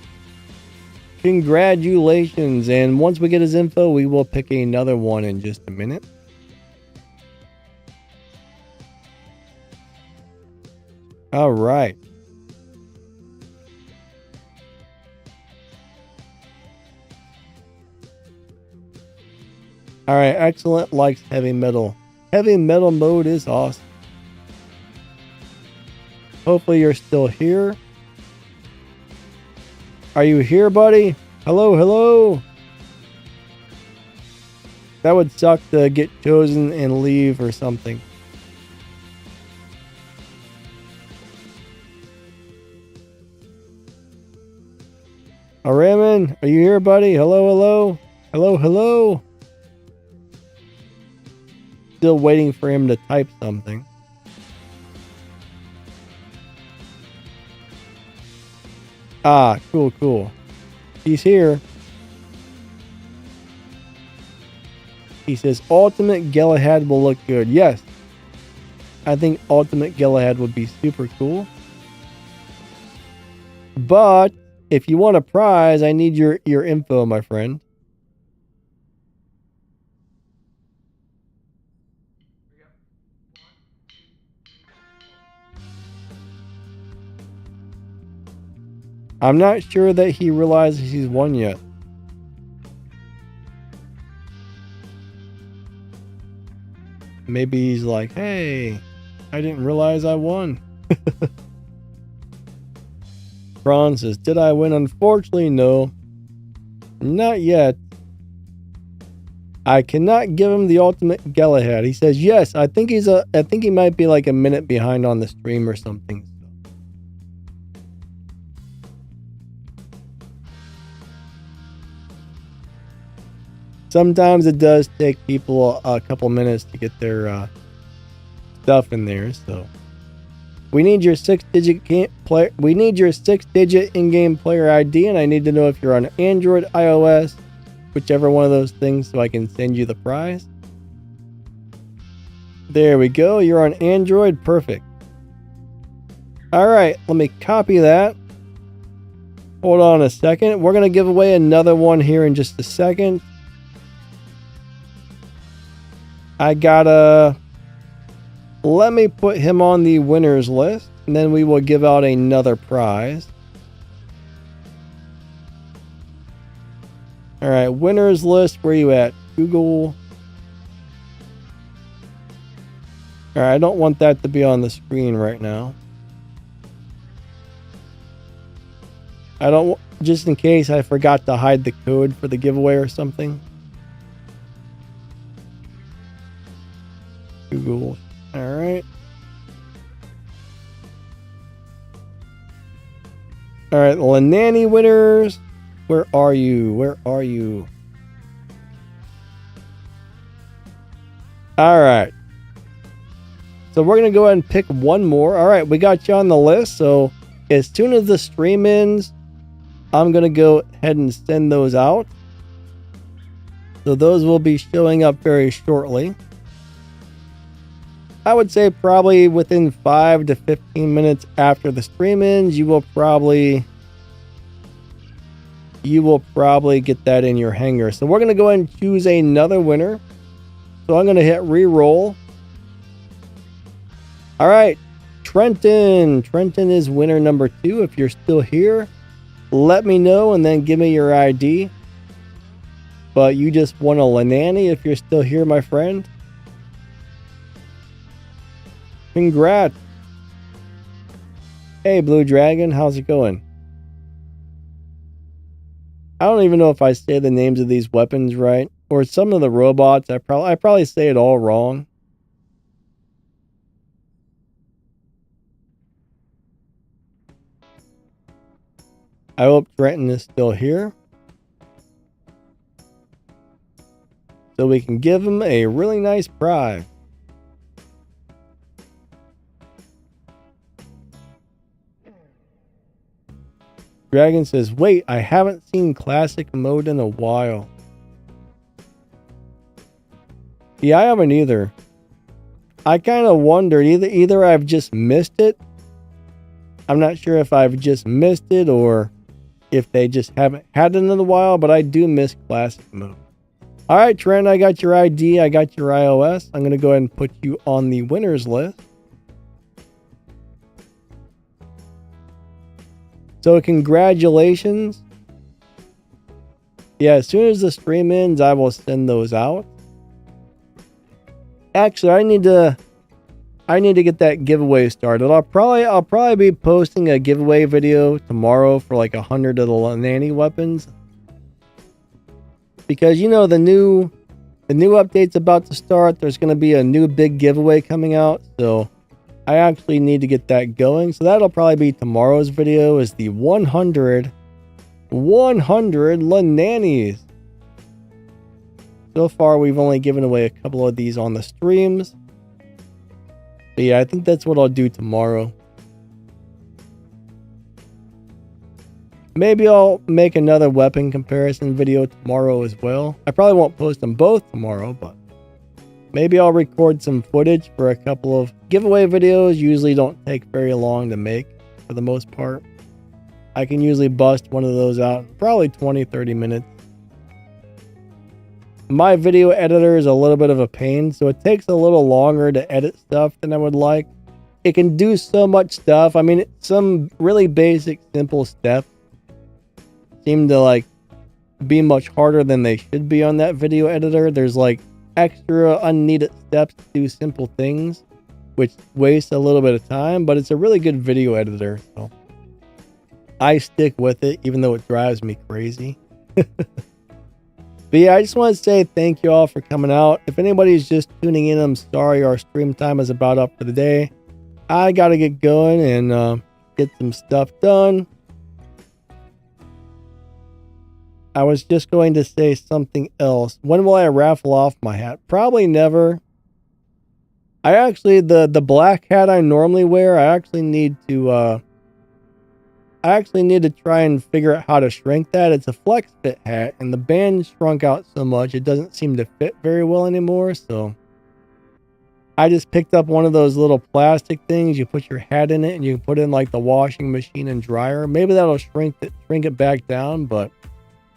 Speaker 1: Congratulations. And once we get his info, we will pick another one in just a minute. All right. All right. Excellent. Likes heavy metal. Heavy metal mode is awesome. Hopefully you're still here. Are you here, buddy? Hello, hello. That would suck to get chosen and leave or something. Raymond, are you here, buddy? Hello, hello. Hello, hello. Still waiting for him to type something. Ah, cool, cool. He's here. He says, Ultimate Galahad will look good. Yes. I think Ultimate Galahad would be super cool. But if you want a prize, I need your info, my friend. I'm not sure that he realizes he's won yet. Maybe he's like, hey, I didn't realize I won. Ron says, did I win? Unfortunately, no. Not yet. I cannot give him the ultimate Galahad. He says, yes, I think he might be like a minute behind on the stream or something. Sometimes it does take people a couple minutes to get their stuff in there, so we need your 6-digit player. We need your 6-digit in-game player ID, and I need to know if you're on Android, iOS, whichever one of those things, so I can send you the prize. There we go. You're on Android. Perfect. All right, let me copy that. Hold on a second. We're gonna give away another one here in just a second. Let me put him on the winners list, and then we will give out another prize. All right, winners list, where you at? Google. All right, I don't want that to be on the screen right now. Just in case I forgot to hide the code for the giveaway or something. Google. All right. All right, Lanani winners. Where are you? Where are you? All right. So we're going to go ahead and pick one more. All right, we got you on the list. So as soon as the stream ends, I'm going to go ahead and send those out. So those will be showing up very shortly. I would say probably within 5 to 15 minutes after the stream ends, you will probably get that in your hanger. So we're going to go ahead and choose another winner. So I'm going to hit re-roll. All right, Trenton. Trenton is winner number 2. If you're still here, let me know and then give me your ID. But you just won a Lanani if you're still here, my friend. Congrats. Hey, Blue Dragon, how's it going? I don't even know if I say the names of these weapons right, or some of the robots. I probably say it all wrong. I hope Trenton is still here, so we can give him a really nice prize. Dragon says, wait, I haven't seen classic mode in a while. Yeah, I haven't either. I kind of wondered, either I've just missed it. I'm not sure if I've just missed it or if they just haven't had it in a while, but I do miss classic mode. All right, Trent, I got your ID. I got your iOS. I'm going to go ahead and put you on the winners list. So congratulations. Yeah, as soon as the stream ends, I will send those out. Actually, I need to get that giveaway started. I'll probably be posting a giveaway video tomorrow for like 100 of the Lanani weapons. Because you know the new update's about to start. There's going to be a new big giveaway coming out, so I actually need to get that going. So that'll probably be tomorrow's video, is the 100 Lananis. So far, we've only given away a couple of these on the streams. But yeah, I think that's what I'll do tomorrow. Maybe I'll make another weapon comparison video tomorrow as well. I probably won't post them both tomorrow, but maybe I'll record some footage for a couple of giveaway videos. Usually don't take very long to make for the most part. I can usually bust one of those out in probably 20-30 minutes. My video editor is a little bit of a pain, so it takes a little longer to edit stuff than I would like. It can do so much stuff. I mean, some really basic, simple steps seem to like be much harder than they should be on that video editor. There's like extra unneeded steps to do simple things, which wastes a little bit of time, but it's a really good video editor. So I stick with it, even though it drives me crazy. But yeah, I just want to say thank you all for coming out. If anybody's just tuning in, I'm sorry our stream time is about up for the day. I got to get going and get some stuff done. I was just going to say something else. When will I raffle off my hat? Probably never. I actually, the black hat I normally wear, I actually need to try and figure out how to shrink that. It's a flex fit hat, and the band shrunk out so much it doesn't seem to fit very well anymore. So I just picked up one of those little plastic things. You put your hat in it, and you can put it in like the washing machine and dryer. Maybe that'll shrink it back down. But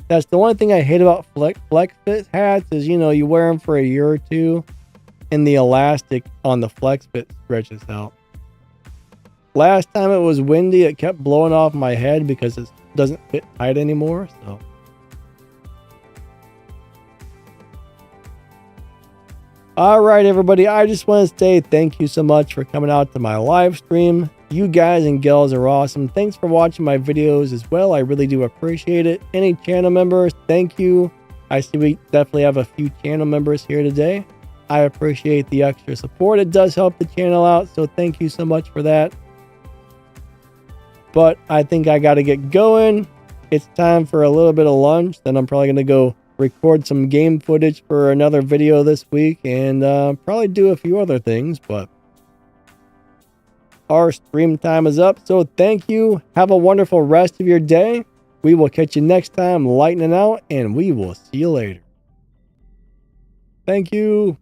Speaker 1: that's the one thing I hate about flex fit hats is, you know, you wear them for a year or two, and the elastic on the flex fit stretches out. Last time it was windy, it kept blowing off my head because it doesn't fit tight anymore. So all right, everybody, I just want to say thank you so much for coming out to my live stream. You guys and gals are awesome. Thanks for watching my videos as well. I really do appreciate it. Any channel members, thank you. I see we definitely have a few channel members here today. I appreciate the extra support. It does help the channel out, so thank you so much for that. But I think I got to get going. It's time for a little bit of lunch. Then I'm probably going to go record some game footage for another video this week and probably do a few other things. But our stream time is up. So thank you. Have a wonderful rest of your day. We will catch you next time, lightning out, and we will see you later. Thank you.